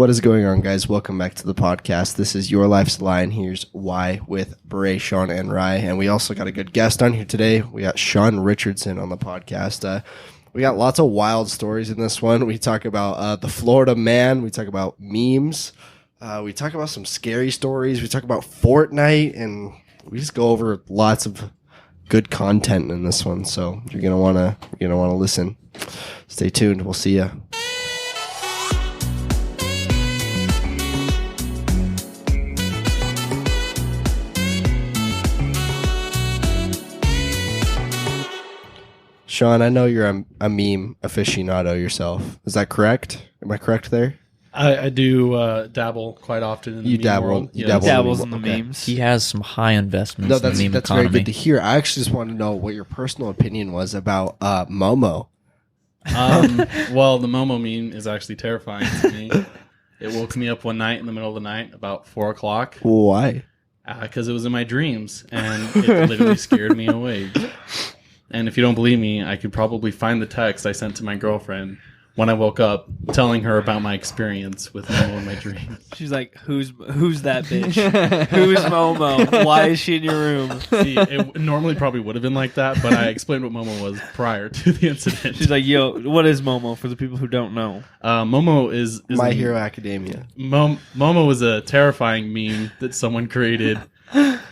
What is going on, guys? Welcome back to the podcast. This is Your Life's Line. Here's Why with Bray, Sean, and Rye. And we also got a good guest on here today. We got Sean Richardson on the podcast. We got lots of wild stories in this one. We talk about the Florida man. We talk about memes. We talk about some scary stories. We talk about Fortnite. And we just go over lots of good content in this one. So you're gonna wanna listen. Stay tuned. We'll see ya. Sean, I know you're a meme aficionado yourself. Is that correct? Am I correct there? I do dabble quite often in the meme world. He dabbles in the memes. He has some high investments in the meme that's economy. Very good to hear. I actually just want to know what your personal opinion was about Momo. Well, the Momo meme is actually terrifying to me. It woke me up one night in the middle of the night, about 4 o'clock. Why? Because it was in my dreams, and it literally scared me awake. And if you don't believe me, I could probably find the text I sent to my girlfriend when I woke up, telling her about my experience with Momo in my dreams. She's like, "Who's that bitch? Who's Momo? Why is she in your room?" See, it normally probably would have been like that, but I explained what Momo was prior to the incident. She's like, "Yo, what is Momo?" For the people who don't know, Momo is My Hero Academia. Momo is a terrifying meme that someone created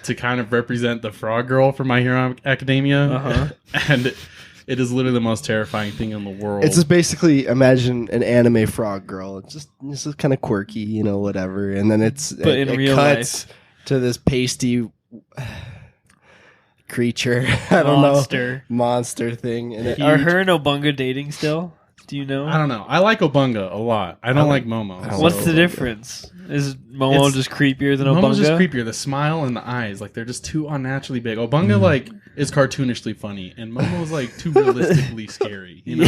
to kind of represent the frog girl from My Hero Academia. And it is literally the most terrifying thing in the world. It's just basically, imagine an anime frog girl. It's just kind of quirky, whatever. And then it real cuts to this pasty creature. I don't know. Monster thing. And are her and Obunga dating still? Do you know? I don't know. I like Obunga a lot. I don't like Momo. What's the difference? Is Momo just creepier than Obunga? Momo's just creepier. The smile and the eyes, they're just too unnaturally big. Obunga, is cartoonishly funny, and Momo's, too realistically scary, you know?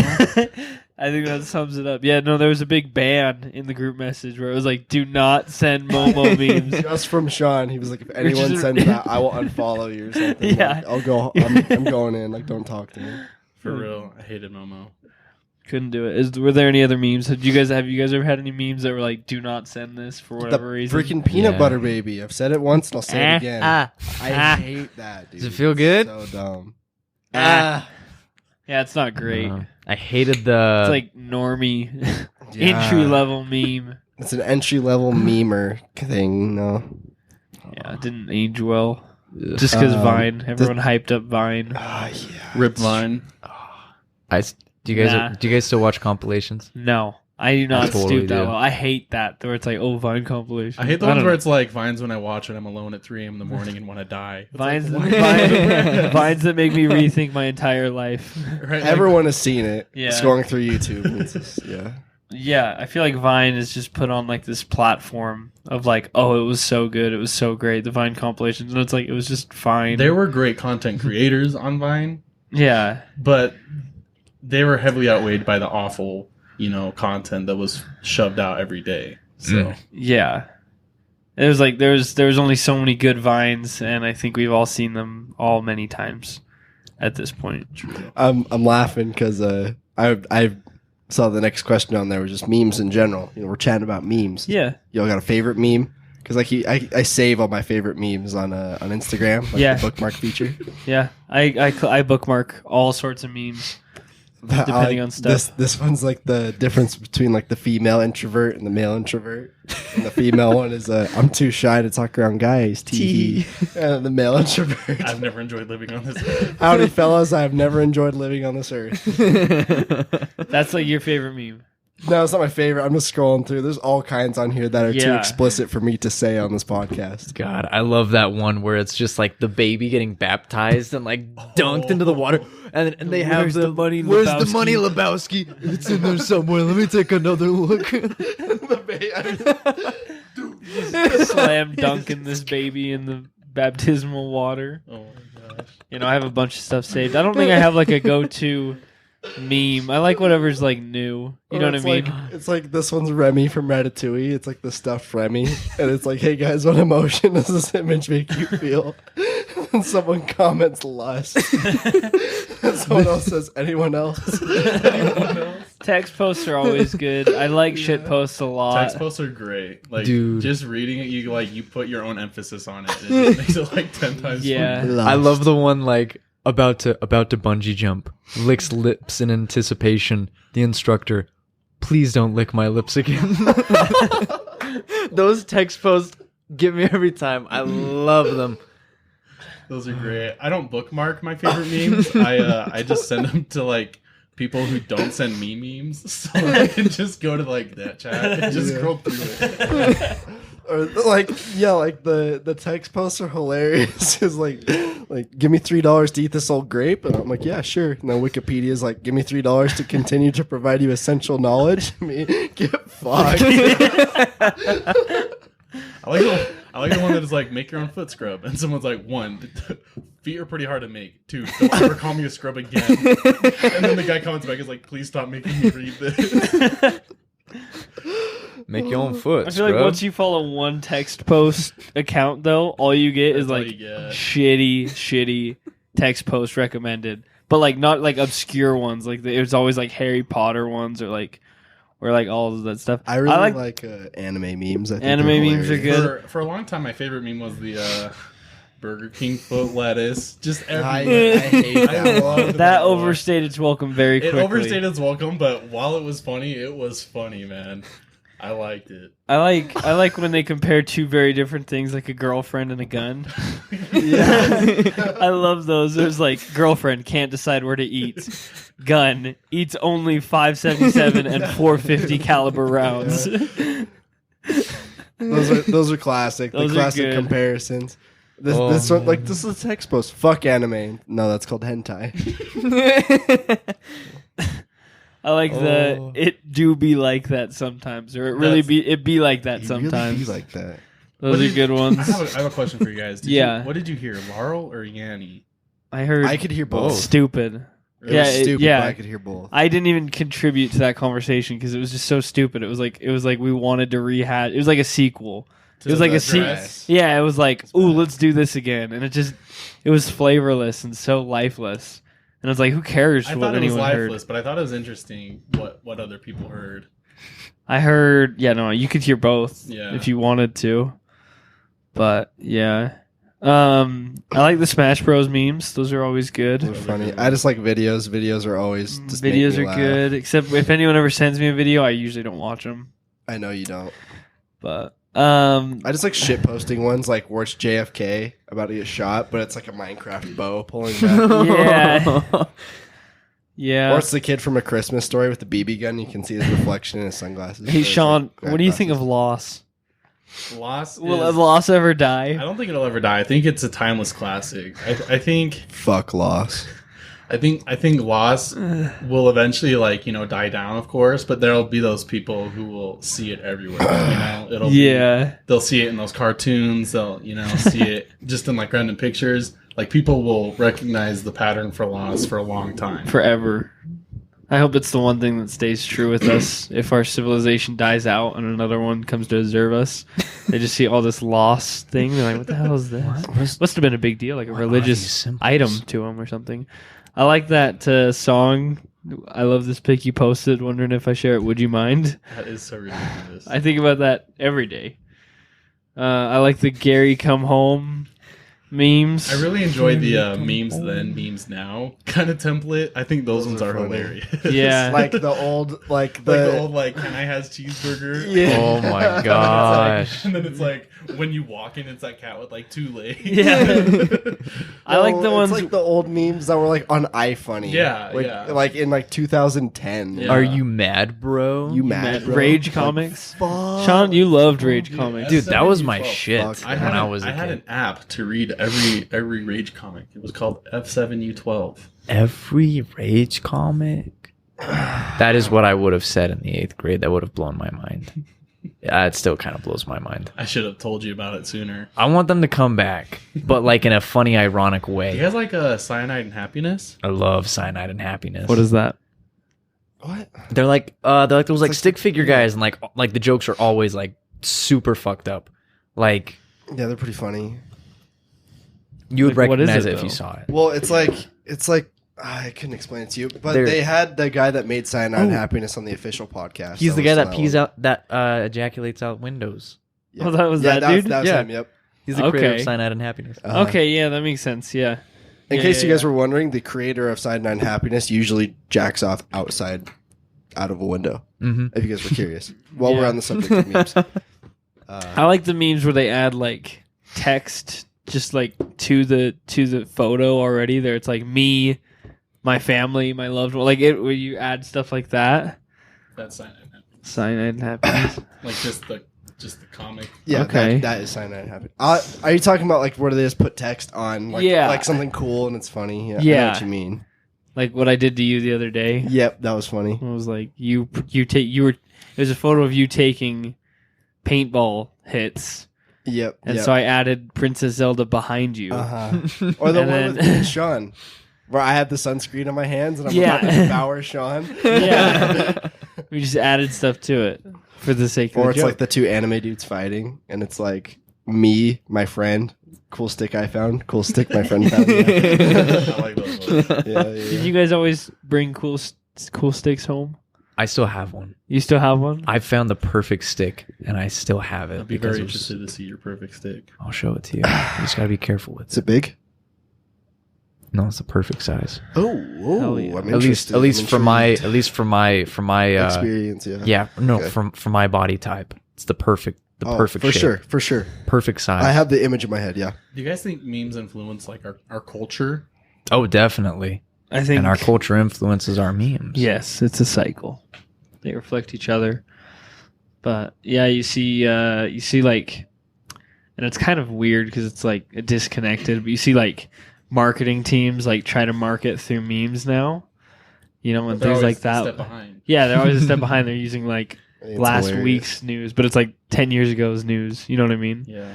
I think that sums it up. Yeah, no, there was a big ban in the group message where it was like, do not send Momo memes. Just from Sean. He was like, if anyone sends that, I will unfollow you or something. Yeah. I'll go, I'm going in, don't talk to me. For real, I hated Momo. Couldn't do it. Were there any other memes? Have you guys ever had any memes that were like, do not send this for whatever reason? Freaking peanut butter baby. I've said it once and I'll say it again. I hate that, dude. Does it feel good? It's so dumb. Yeah, it's not great. I hated the... It's like normie entry level meme. It's an entry level memer thing. No. Yeah, it didn't age well. Just because Vine. Everyone hyped up Vine. Yeah. Rip Vine. Do you guys still watch compilations? No, I do not totally stoop that do. well. I hate that where it's like, Vine compilation. I hate the ones where it's like Vines when I watch it, I'm alone at 3 a.m. in the morning and want to die. It's Vines that make me rethink my entire life. Right? Everyone has seen it. Yeah. It's going through YouTube. It's just, yeah. Yeah, I feel like Vine is just put on this platform of it was so good, it was so great, the Vine compilations, and it's it was just fine. There were great content creators on Vine. Yeah. But they were heavily outweighed by the awful, content that was shoved out every day. So yeah, it was there was only so many good Vines, and I think we've all seen them all many times at this point. I'm laughing because I saw the next question on there was just memes in general. We're chatting about memes. Yeah, y'all got a favorite meme? Because I save all my favorite memes on Instagram. The bookmark feature. Yeah, I bookmark all sorts of memes. Depending on stuff. This one's the difference between the female introvert and the male introvert. And the female one is I'm too shy to talk around guys. Tee. And the male introvert. I've never enjoyed living on this earth. Howdy, fellas. I have never enjoyed living on this earth. That's your favorite meme. No, it's not my favorite. I'm just scrolling through. There's all kinds on here that are too explicit for me to say on this podcast. God, I love that one where it's just the baby getting baptized and dunked into the water. And they have Where's the money, Where's Lebowski? the money, Lebowski? It's in there somewhere. Let me take another look. Slam dunking this baby in the baptismal water. Oh my gosh. I have a bunch of stuff saved. I don't think I have a go-to meme. I like whatever's new. You know what I mean? It's this one's Remy from Ratatouille. It's the stuffed Remy. And it's hey guys, what emotion does this image make you feel? And someone comments lust. And someone else says, anyone else? Anyone else? Text posts are always good. I like shit posts a lot. Text posts are great. Like, Dude. just reading it, you put your own emphasis on it. It just makes it like 10 times. Yeah. funnier. I love the one like about to bungee jump, licks lips in anticipation. The instructor, please don't lick my lips again. Those text posts get me every time. I love them. Those are great. I don't bookmark my favorite memes. I just send them to like people who don't send me memes, so I can just go to like that chat and just scroll through it. Or like the text posts are hilarious. It's like give me $3 to eat this old grape, and I'm like, yeah, sure. And then Wikipedia is like, give me $3 to continue to provide you essential knowledge. I mean, get fucked. I like the one that is like, make your own foot scrub, and someone's like, 1, feet are pretty hard to make. 2, don't ever call me a scrub again. And then the guy comments back, is like, please stop making me read this. Make your own foot. I feel like once you follow one text post account, though, all you get is That's all like you get. shitty text post recommended, but like not like obscure ones. Like it was always like Harry Potter ones or like all of that stuff. I really like anime memes. I think Anime they're memes are hilarious. good. For a long time, my favorite meme was the Burger King foot lettuce. Just I everywhere. hate that one. loved That one. overstayed its welcome very It quickly. overstayed its welcome, but while it was funny, it was funny, man. I liked it. I like when they compare two very different things, like a girlfriend and a gun. Yeah. I love those. There's like girlfriend can't decide where to eat. Gun eats only 5.77 and 450 caliber rounds. Those are classic. Those the are classic good. comparisons. This Oh, one, like this is a text post. Fuck anime. No, that's called hentai. I like Oh. it do be like that sometimes, or it really be like that You sometimes. really be like that. Those are good ones. I have a question for you guys. Yeah. What did you hear, Laurel or Yanni? I heard I could hear both. stupid. It Yeah, was stupid, yeah. but I could hear both. I didn't even contribute to that conversation because it was just so stupid. It was like we wanted to rehash. It was like a sequel. It was like a dress? Yeah, it was like, ooh, let's do this again, and it was flavorless and so lifeless. And I was like, who cares I what thought it was anyone lifeless, heard? but I thought it was interesting what other people heard. I heard, yeah, no, you could hear both Yeah. if you wanted to, but yeah. I like the Smash Bros memes; those are always good. They're funny. I just like videos. Videos are always just make Videos me are laugh. good, except if anyone ever sends me a video, I usually don't watch them. I know you don't. But I just like shit posting ones, like where it's JFK about to get shot, but it's like a Minecraft bow pulling back. yeah, yeah. Or it's the kid from A Christmas Story with the BB gun. You can see his reflection in his sunglasses. Hey Or it's Sean, like what do you think of glasses. Loss? Lost Will is- Loss ever I die? don't think it'll ever die. I think it's a timeless classic. I think Fuck Loss. I think Lost will eventually die down, of course, but there'll be those people who will see it everywhere. It'll Yeah, they'll see it in those cartoons. They'll see it just in like random pictures. Like people will recognize the pattern for Lost for a long time. forever. I hope it's the one thing that stays true with us. If our civilization dies out and another one comes to observe us, they just see all this Lost thing. They're like, "What the hell is this?" Must have been a big deal, like a What are religious these symbols? item to them or something. I like that song. I love this pic you posted. Wondering if I share it. Would you mind? That is so ridiculous. I think about that every day. I like the Gary come home memes. I really enjoy the memes then, memes now kind of template. I think those ones are funny. hilarious. Yeah. Like the old, like the old can I has cheeseburger? Yeah. Oh my And it's gosh. and then it's like when you walk in, it's that cat with like 2 legs. Yeah. I like the No, ones. It's like the old memes that were like on iFunny. Yeah, like, yeah. Like in like 2010. Yeah. Are you mad, bro? You mad, bro? Rage Like, comics. fuck. Sean, you loved Rage comics. Dude, that was my 7U12. shit Fuck. I when I was a I had kid. an app to read every Rage comic. It was called F7U12. Every Rage comic? That is what I would have said in the 8th grade. That would have blown my mind. Yeah, it still kind of blows my mind. I should have told you about it sooner. I want them to come back, but like in a funny, ironic You way. guys like Cyanide and Happiness? I love Cyanide and Happiness. What is that? What? They're like those like like- stick figure guys, and like the jokes are always like super fucked up. Like Yeah, they're pretty funny. you would Like, what is recognize it, it if you though? saw it. Well, it's like I couldn't explain it to you, but There- they had the guy that made Cyanide Happiness on the official podcast. He's the guy that pees out. out, that ejaculates out windows. Yeah. Oh, that was that dude? That was Yeah. him, yep. He's the creator of Okay. Cyanide and Happiness. Okay, yeah, that makes sense. Yeah. In Yeah, case yeah, you guys yeah. were wondering, the creator of Cyanide and Happiness usually jacks off outside out of a window, Mm-hmm. if you guys were curious. While we're Yeah. on the subject of memes. I like the memes where they add like text just like to the photo already. There, it's like me, my family, my loved one. Like it where you add stuff like that. That's Cyanide and Happiness. Cyanide and happiness. Like just the comic. Yeah, Okay. that is Cyanide and Happiness. Are you talking about like where they just put text on like, Yeah. like something cool and it's funny? Yeah, I know Yeah. what you mean. Like what I did to you the other day. Yep, that was funny. It was like you were. It was a photo of you taking paintball hits, Yep. and yep. so I added Princess Zelda behind you. Uh-huh. Or the And one with then- me and Sean, where I have the sunscreen on my hands and I'm Yeah. about to devour Sean. Yeah, we just added stuff to it for the sake of Or the it's joke. like the two anime dudes fighting, and it's like me, my friend, cool stick I found, cool stick my friend found. Yeah, I like those ones. yeah. Did you guys always bring cool sticks home? I still have one. You still have one? I found the perfect stick, and I still have it. I'd be because very it was- interested to see your perfect stick. I'll show it to you. You just gotta be careful with Is it. it big? No, it's the perfect size. Oh, Hell yeah. I'm At least, interested. at least I'm for my, intrigued. at least for my experience. Yeah. yeah, no, Okay. for my body type, it's the perfect Oh, perfect for shape. for sure. Perfect size. I have the image in my head. Yeah. Do you guys think memes influence like our culture? Oh, definitely. I think. And our culture influences our memes. Yes, it's a cycle. They reflect each other. But yeah, you see like, and it's kind of weird because it's like disconnected. But you see like marketing teams like try to market through memes now. You know, and They're things always like that. a step behind. Yeah, they're always a step behind. They're using like I think it's last hilarious. week's news, but it's like 10 years ago's news. You know what I mean? Yeah.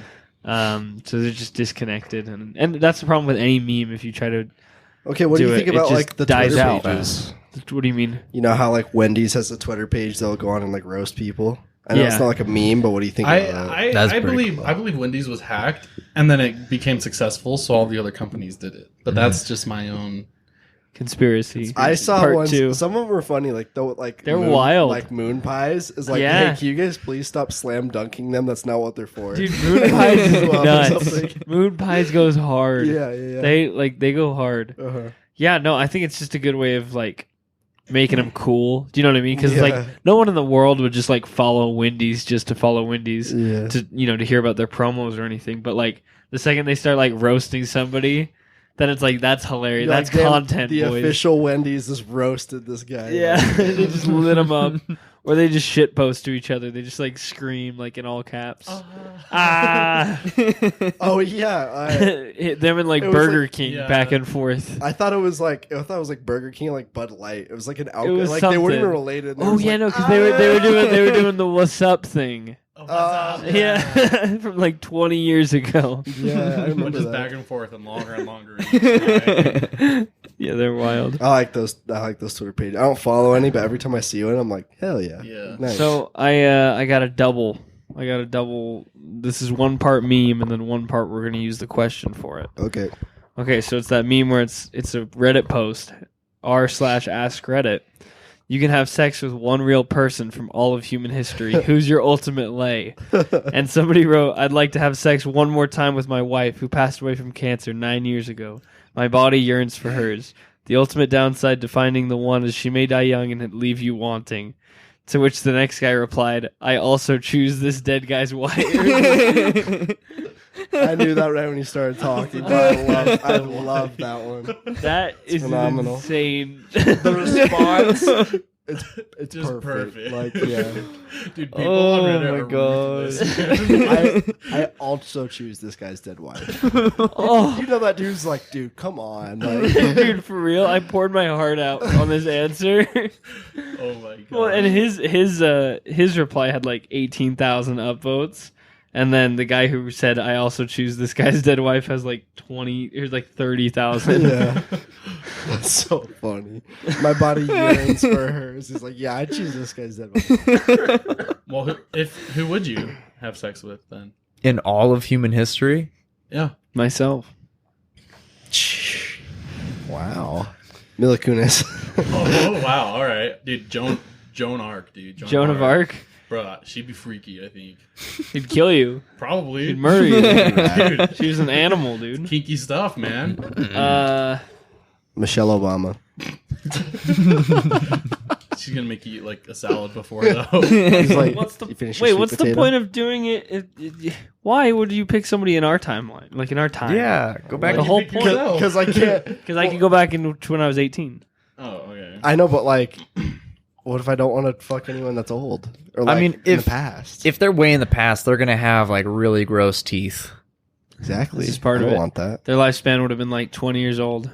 So they're just disconnected, and that's the problem with any meme. If you try to, Okay, what do do you it, think it about just like the dies Twitter out. pages? what do you mean? You know how like Wendy's has a Twitter page? They'll go on and like roast people. I know it's Yeah. not like a meme, but what do you think about that? That's I pretty believe cool. I believe Wendy's was hacked and then it became successful, so all the other companies did it. But that's just my own. Conspiracy. I saw Part ones. two. Some of them were funny. Like They're moon, wild. Like moon pies is like, Yeah. hey, can you guys please stop slam dunking them? That's not what they're for. Dude, moon pies is Or nuts. something. Moon pies goes hard. Yeah. They go hard. Uh-huh. Yeah, no, I think it's just a good way of like making them cool. Do you know what I mean? Because Yeah. like no one in the world would just like follow Wendy's just to follow Wendy's Yeah. to to hear about their promos or anything. But like the second they start like roasting somebody, then it's like that's hilarious. You're That's like, damn, content, The boys. official Wendy's just roasted this guy. Yeah, they just lit them up, or they just shit post to each other. They just like scream like in all caps. Ah, Oh yeah. Hit them and like It was Burger like- King Yeah. back and forth. I thought it was like Burger King, like Bud Light. It was like an alcohol. was Like they weren't even something. related. They Oh were yeah, like, no, because they were doing the what's up thing. Yeah, from like 20 years ago. Yeah, I But remember just that. back and forth and longer each time. Yeah, they're wild. I like those Twitter pages. I don't follow any, but every time I see one, I'm like, hell yeah. Yeah. Nice. So I got a double. This is one part meme and then one part we're gonna use the question for it. okay. Okay, so it's that meme where it's a Reddit post r/ask Reddit. You can have sex with one real person from all of human history. Who's your ultimate lay? And somebody wrote, I'd like to have sex one more time with my wife who passed away from cancer 9 years ago. My body yearns for hers. The ultimate downside to finding the one is she may die young and leave you wanting. To which the next guy replied, I also choose this dead guy's wife. I knew that right when you started talking, but I love that one. That is phenomenal. insane. The response, it's Just perfect. perfect. Like, yeah. Dude, people Oh on Reddit my are God. ruthless. I also choose this guy's dead wife. Oh, You know that dude's like, dude, come on. Like, dude, for real, I poured my heart out on this answer. Oh my god. Well, and his reply had like 18,000 upvotes, and then the guy who said I also choose this guy's dead wife has like 30,000. yeah. That's so funny. My body yearns for hers. He's like, yeah, I choose this guy's dead wife. Well, who would you have sex with then? In all of human history, Yeah. Myself. Wow. Mila Kunis. Oh wow! All right, dude. Joan Arc, dude. Joan of Arc. Bro, she'd be freaky. I think He'd kill you. probably. He'd murder you. Dude, She was an animal, dude. kinky stuff, man. Michelle Obama. She's gonna make you eat like a salad before though. He's like, What's the you finish your wait? sweet What's the potato? point of doing it? Why would you pick somebody in our timeline, like in our time? Yeah, go back. The Why whole you pick point- yourself? Because I can't. Because I could go back into when I was 18. Oh, okay. I know, but like, what if I don't want to fuck anyone that's old? Or like, mean, in if- the past. If they're way in the past, they're gonna have like really gross teeth. Exactly. This is part I of don't it. want that. Their lifespan would have been like 20 years old.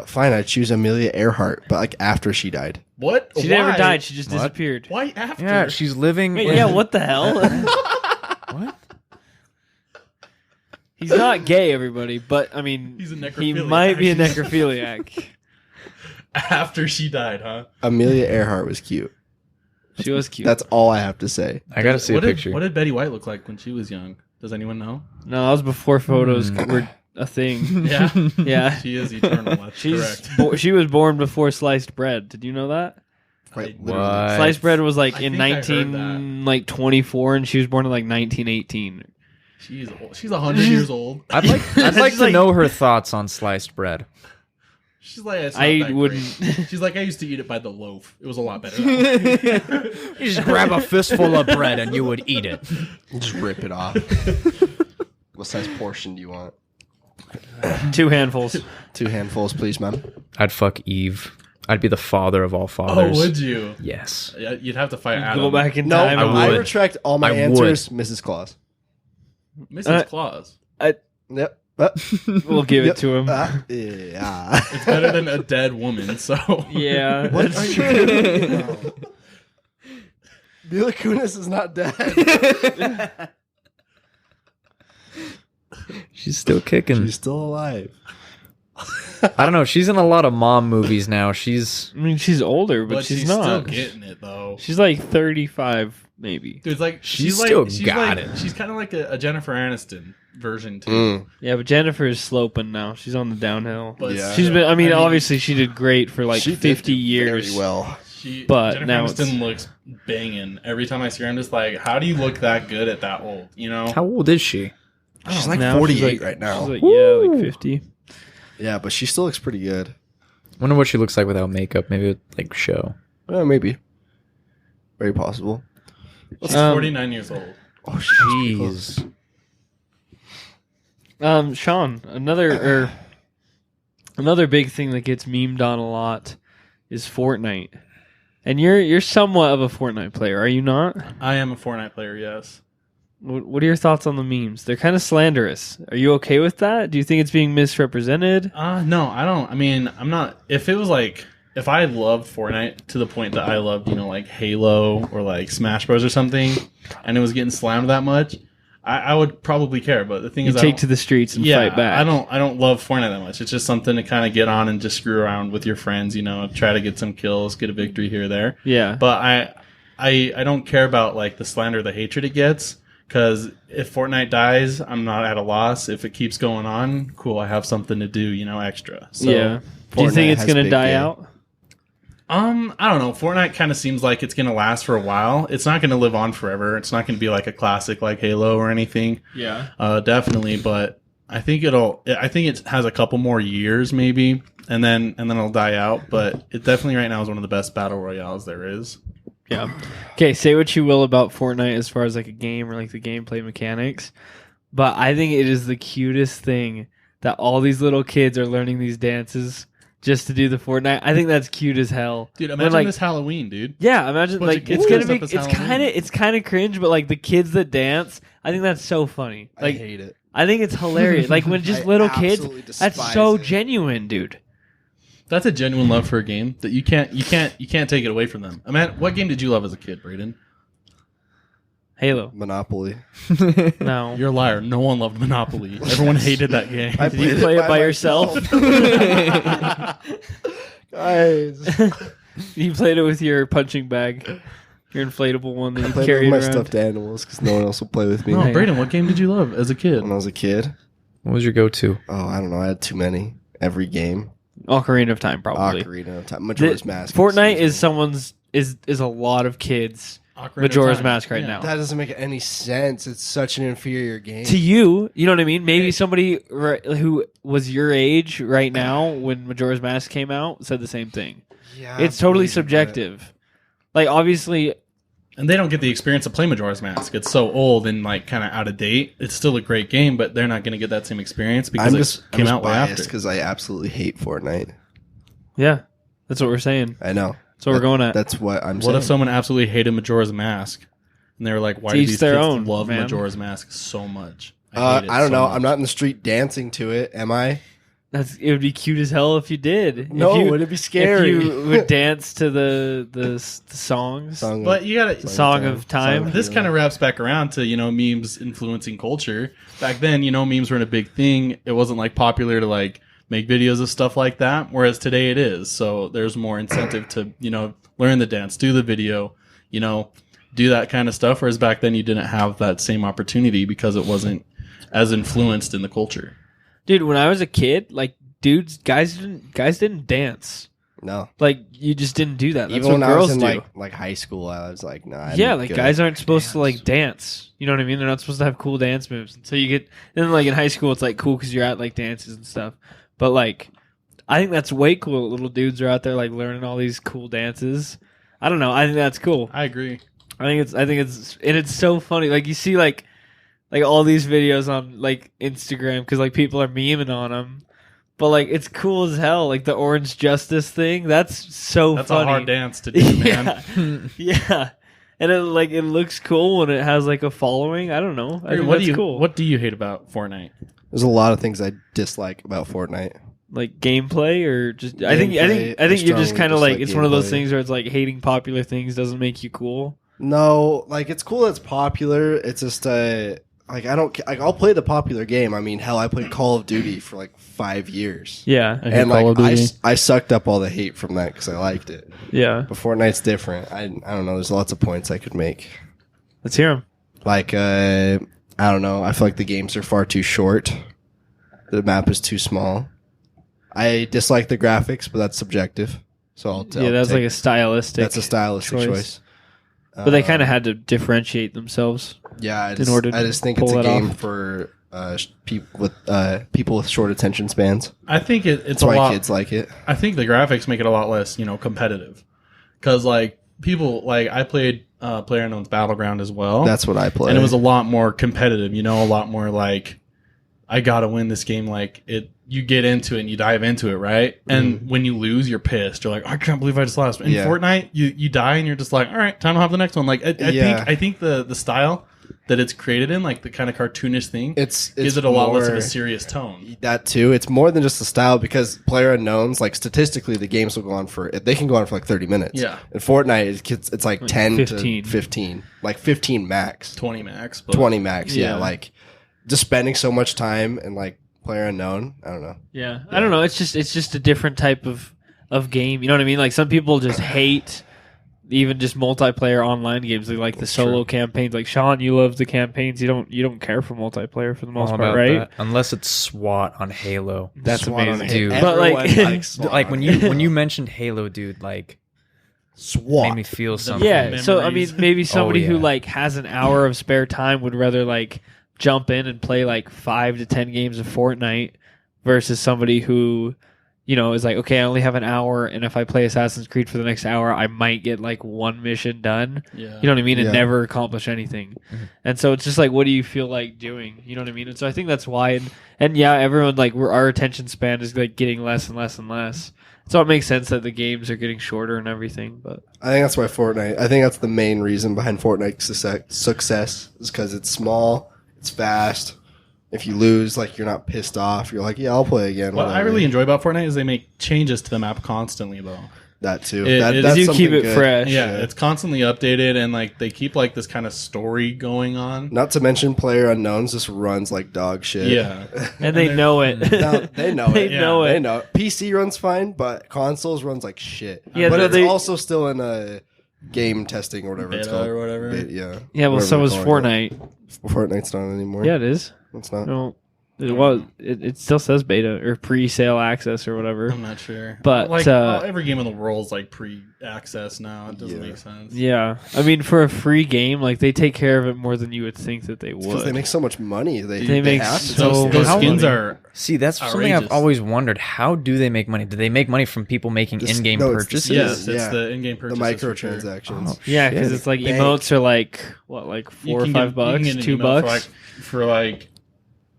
Fine, I'd choose Amelia Earhart, but like after she died. What? She Why? never died. She just What? disappeared. Why after? Yeah, she's living. Wait, yeah, what the hell? What? He's not gay, everybody, but I mean, He's a he necrophiliac. might be a necrophiliac. After she died, huh? Amelia Earhart was cute. She was cute. That's all I have to say. I gotta see a what picture. What did Betty White look like when she was young? Does anyone know? No, that was before photos were a thing. Yeah. Yeah. She is eternal. That's correct. She was born before sliced bread. Did you know that? Quite What? literally. Sliced bread was like I in think I heard 1924, and she was born in like 1918. She's old. She's 100 years old. I'd like She's to like- know her thoughts on sliced bread. She's like, it's not I that wouldn't. great. She's like, I used to eat it by the loaf. It was a lot better. That way. You just grab a fistful of bread and you would eat it. Just rip it off. What size portion do you want? 2 handfuls. 2 handfuls, please, ma'am. I'd fuck Eve. I'd be the father of all Oh, fathers. would you? Yes. Yeah, you'd have to fight Adam. Go back in No, time. I would. retract all my I answers, Mrs. Claus. Mrs. Claus. Yep. We'll give it to him. Yeah. It's better than a dead woman. So Yeah. What that's are you true. doing now? Mila Kunis is not dead. She's still kicking. She's still alive. I don't know. She's in a lot of mom movies now. She's I mean, she's older, but, but she's still not. getting it though. She's like 35, maybe. Dude, it's like She's like, still she's got like, it. She's kind of like a Jennifer Aniston version too. Mm. Yeah, but Jennifer is sloping now. She's on the downhill. But Yeah. She's been. I mean, obviously, she did great for like She did 50 do years. Very well. But Jennifer now Aniston looks banging. Every time I see her, I'm just like, how do you look that good at that old? You know? how old is she? She's like Now 48 she's like- right now. She's like, yeah, like 50. Yeah, but she still looks pretty good. Wonder what she looks like without makeup. Maybe it, like show. Maybe. Very possible. She's 49 years old. Oh, she's Jeez. Sean, another big thing that gets memed on a lot is Fortnite. And you're somewhat of a Fortnite player, are you not? I am a Fortnite player, yes. What are your thoughts on the memes? They're kind of slanderous. Are you okay with that? Do you think it's being misrepresented? No, I don't. I mean, I'm not. If it was like, if I loved Fortnite to the point that I loved, like Halo or like Smash Bros or something, and it was getting slammed that much, I would probably care. But the thing You is, take to the streets and fight back. I don't love Fortnite that much. It's just something to kind of get on and just screw around with your friends. Try to get some kills, get a victory here or there. Yeah. But I don't care about like the slander, the hatred it gets. Because if Fortnite dies, I'm not at a loss. If it keeps going on, cool, I have something to do, extra. So, yeah. Do you Fortnite think it's has going to big die game. out? I don't know. Fortnite kind of seems like it's going to last for a while. It's not going to live on forever. It's not going to be like a classic like Halo or anything. Yeah. Definitely, but I think it has a couple more years maybe, and then it'll die out. But it definitely right now is one of the best battle royales there is. Yeah. Okay, say what you will about Fortnite as far as like a game or like the gameplay mechanics, but I think it is the cutest thing that all these little kids are learning these dances just to do the Fortnite. I think that's cute as hell. Dude, When, imagine like, this Halloween, dude. Yeah, imagine Bunch of like kids it's gonna dressed be up as it's Halloween. kind of cringe, but like the kids that dance, I think that's so funny. I Like hate it. I think it's hilarious. Like when just I little kids, absolutely that's despise so it. genuine, dude. That's a genuine love for a game that you can't take it away from them. I mean, what game did you love as a kid, Brayden? Halo. Monopoly. No. You're a liar. No one loved Monopoly. Everyone hated that game. I Did you played play it by yourself? Guys. You played it with your punching bag, your inflatable one that I you played carried with my around. stuffed animals because no one else will play with me. No, Brayden, what game did you love as a kid? When I was a kid, What was your go-to? I don't know. I had too many. Every game. Ocarina of Time, probably. Ocarina of Time. Majora's Mask. Fortnite is a lot of kids. Ocarina Majora's of Time. Mask right Yeah. now. That doesn't make any sense. It's such an inferior game. To you, you know what I mean? Maybe somebody who was your age right now when Majora's Mask came out said the same thing. Yeah, It's totally maybe, subjective. Like, obviously, And they don't get the experience to play Majora's Mask. It's so old and like kind of out of date. It's still a great game, but they're not going to get that same experience because it came out way after. because I absolutely hate Fortnite. yeah, that's what we're saying. I know. That's what we're going at. That's what I'm What saying. if someone absolutely hated Majora's Mask and they were like, "Why do each these their kids own, love man. Majora's Mask so much?" hate it I don't so know. much. I'm not in the street dancing to it. Am I? It would be cute as hell if you did. No, if you, it'd be scary. If you would dance to the songs. But you gotta. Song of Time. This kind of wraps back around to memes influencing culture. Back then, memes weren't a big thing. It wasn't like popular to like make videos of stuff like that. Whereas today it is. So there's more incentive to learn the dance, do the video, do that kind of stuff. Whereas back then you didn't have that same opportunity because it wasn't as influenced in the culture. Dude, when I was a kid, like guys didn't dance. No. Like you just didn't do that. That's Even when what I was girls in do. like high school, I was like, nah. I'm Yeah, like good guys at aren't supposed to dance. like dance. You know what I mean? They're not supposed to have cool dance moves until you get. Then like in high school, it's like cool because you're at like dances and stuff. But like, I think that's way cool. Little dudes are out there like learning all these cool dances. I don't know. I think that's cool. I agree. I think it's and it's so funny. Like you see like all these videos on like Instagram because like people are memeing on them. But like it's cool as hell. Like the Orange Justice thing. That's so That's funny. a hard dance to do, man. Yeah. And it looks cool when it has like a following. I don't know. I think What that's do you cool. What do you hate about Fortnite? There's a lot of things I dislike about Fortnite. Like gameplay or just I think Gameplay, I you're just strongly kind of like dislike it's one of those gameplay. things where it's like hating popular things doesn't make you cool. No, like it's cool. It's popular. It's just like I don't like. I'll play the popular game. I mean, hell, I played Call of Duty for like 5 years. Yeah. I hate And Call of like Duty. I sucked up all the hate from that because I liked it. Yeah. But Fortnite's different. I don't know. There's lots of points I could make. Let's hear them. Like I don't know. I feel like the games are far too short. The map is too small. I dislike the graphics, but that's subjective. So I'll Yeah, that's like a stylistic. that's a stylistic choice. But they kind of had to differentiate themselves. Yeah, I in order to just think it's pull a that game off. for people with short attention spans. I think it's That's a why lot. kids like it. I think the graphics make it a lot less, competitive. Because like people, like I played PlayerUnknown's Battleground as well. That's what I play. and it was a lot more competitive. A lot more like I gotta win this game. Like it, you get into it and you dive into it, right? And when you lose, you're pissed. You're like, I can't believe I just lost. In Yeah. Fortnite, you die and you're just like, all right, time to have the next one. Like I think the style that it's created in, like the kind of cartoonish thing, it's gives it a lot less of more- a serious tone. That too. It's more than just the style because PlayerUnknown's like statistically the games will go on for they can go on for like 30 minutes. Yeah. In Fortnite it's like 10 15. to 15, like 15 max, 20 max, but 20 max. Yeah. Yeah. Like just spending so much time in like PlayerUnknown. I don't know. Yeah. I don't know. It's just a different type of game. You know what I mean? Like some people just hate even just multiplayer online games. They like the solo campaigns. Like Sean, you love the campaigns. You don't care for multiplayer for the most All part, about right? that. Unless it's SWAT on Halo. That's SWAT on amazing, Halo. dude. But like, Everyone likes SWAT Like on when Halo. you mentioned Halo, dude, like SWAT. made me feel something. yeah. So I memories. mean, maybe somebody who yeah. like has an hour of spare time would rather like jump in and play like 5 to 10 games of Fortnite versus somebody who, is like, okay, I only have an hour, and if I play Assassin's Creed for the next hour, I might get like one mission done. yeah. You know what I mean? And Yeah. never accomplish anything. And so it's just like, what do you feel like doing? You know what I mean? And so I think that's why. And yeah, everyone like our attention span is like getting less and less and less. So it makes sense that the games are getting shorter and everything. But I think that's why I think that's the main reason behind Fortnite's success is because it's small, it's fast. If you lose, like you're not pissed off. You're like, yeah, I'll play again. What I whatever. really enjoy about Fortnite is they make changes to the map constantly, though. That too. It- That, it- that's you something keep it good. fresh. Yeah, it's constantly updated, and like they keep like this kind of story going on. Not to mention, PlayerUnknown's just runs like dog shit. Yeah, and they know it. No, they know They it. know They it. know it. PC runs fine, but consoles runs like shit. Yeah, but no, it's they- also still in a game testing or whatever it's Beta called. or whatever. Yeah. Yeah, well, Whatever so they're is calling Fortnite. it. Fortnite's not anymore. Yeah, it is. It's not. No, It still says beta or pre-sale access or whatever. I'm not sure. But, like every game in the world is like pre-access now. It doesn't make sense. Yeah, I mean, for a free game, like they take care of it more than you would think that they would. Because they make so much money. They make have to. so Those much skins money. are See, that's something outrageous. I've always wondered. How do they make money? Do they make money from people making in-game no, it's the purchases? yes, Yeah. it's the in-game The purchases. for sure. microtransactions. Oh, Yeah, because shit. it's like Bank. emotes are like what, like You $4 or can $5, get- you can get an emote $2. for like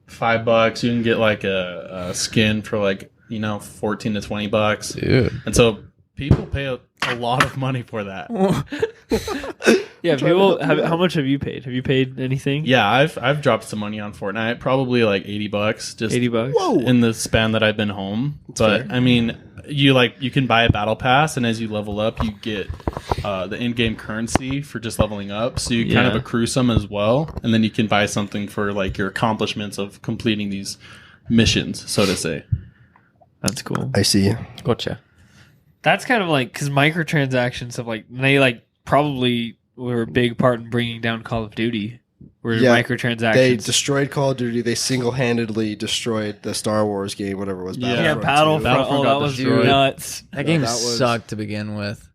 $5. You can get like a skin for like $14 to $20, Dude. and so people pay a lot of money for that. Yeah, people. How much have you paid? Have you paid anything? Yeah, I've dropped some money on Fortnite, probably like $80, just $80. Whoa. in the span that I've been home. But fair. I mean, you can buy a battle pass, and as you level up, you get the in-game currency for just leveling up. So you kind of Yeah. accrue some as well, and then you can buy something for like your accomplishments of completing these missions, so to say. That's cool. I see. Gotcha. That's kind of like because microtransactions have like they like probably were a big part in bringing down Call of Duty. Were Yeah, microtransactions? They destroyed Call of Duty. They single-handedly destroyed the Star Wars game, whatever it was. Yeah, Battlefront. 2. Battlefront Oh, got that was destroyed. nuts. That game that was- sucked to begin with.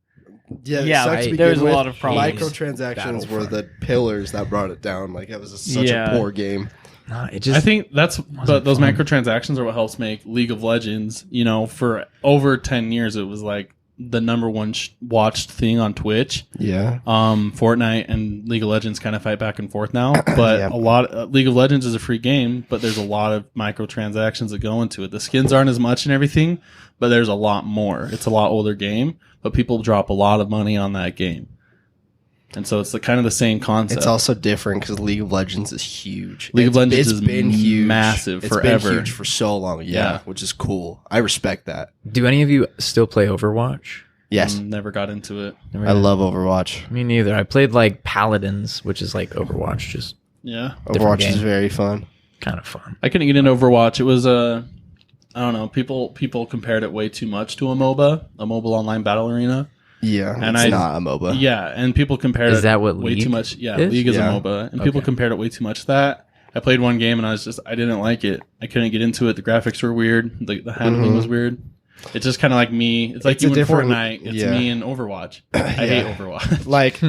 Yeah, it Yeah, sucked to right. begin There's a with. lot of problems. Microtransactions were Battlefront. the pillars that brought it down. Like, it was such Yeah. a poor game. Nah, it just I think that's those fun. microtransactions are what helps make League of Legends. For over 10 years, it was like the number one watched thing on Twitch. Yeah. Fortnite and League of Legends kind of fight back and forth now, but Yeah. a lot League of Legends is a free game, but there's a lot of microtransactions that go into it. The skins aren't as much and everything, but there's a lot more. It's a lot older game, but people drop a lot of money on that game. And so it's kind of the same concept. It's also different because League of Legends is huge. League of Legends It's is been huge. massive It's forever. been huge for so long. Yeah. Which is cool. I respect that. Do any of you still play Overwatch? Yes. Never got into it. I love Overwatch. Me neither. I played like Paladins, which is like Overwatch, just Yeah. Different Overwatch is game. very fun. kind of fun. I couldn't get into Overwatch. It was I don't know. People compared it way too much to a MOBA, a mobile online battle arena. Yeah. And it's I- not a MOBA. Yeah, and people compared Is it that what way League too much. Yeah, is? League is Yeah. a MOBA, and people Okay. compared it way too much to that. I played one game and I didn't like it. I couldn't get into it. The graphics were weird. The handling Mhm. was weird. It's just kind of like me. It's like It's you a in different- Fortnite. It's yeah. me in Overwatch. I hate Overwatch. Like,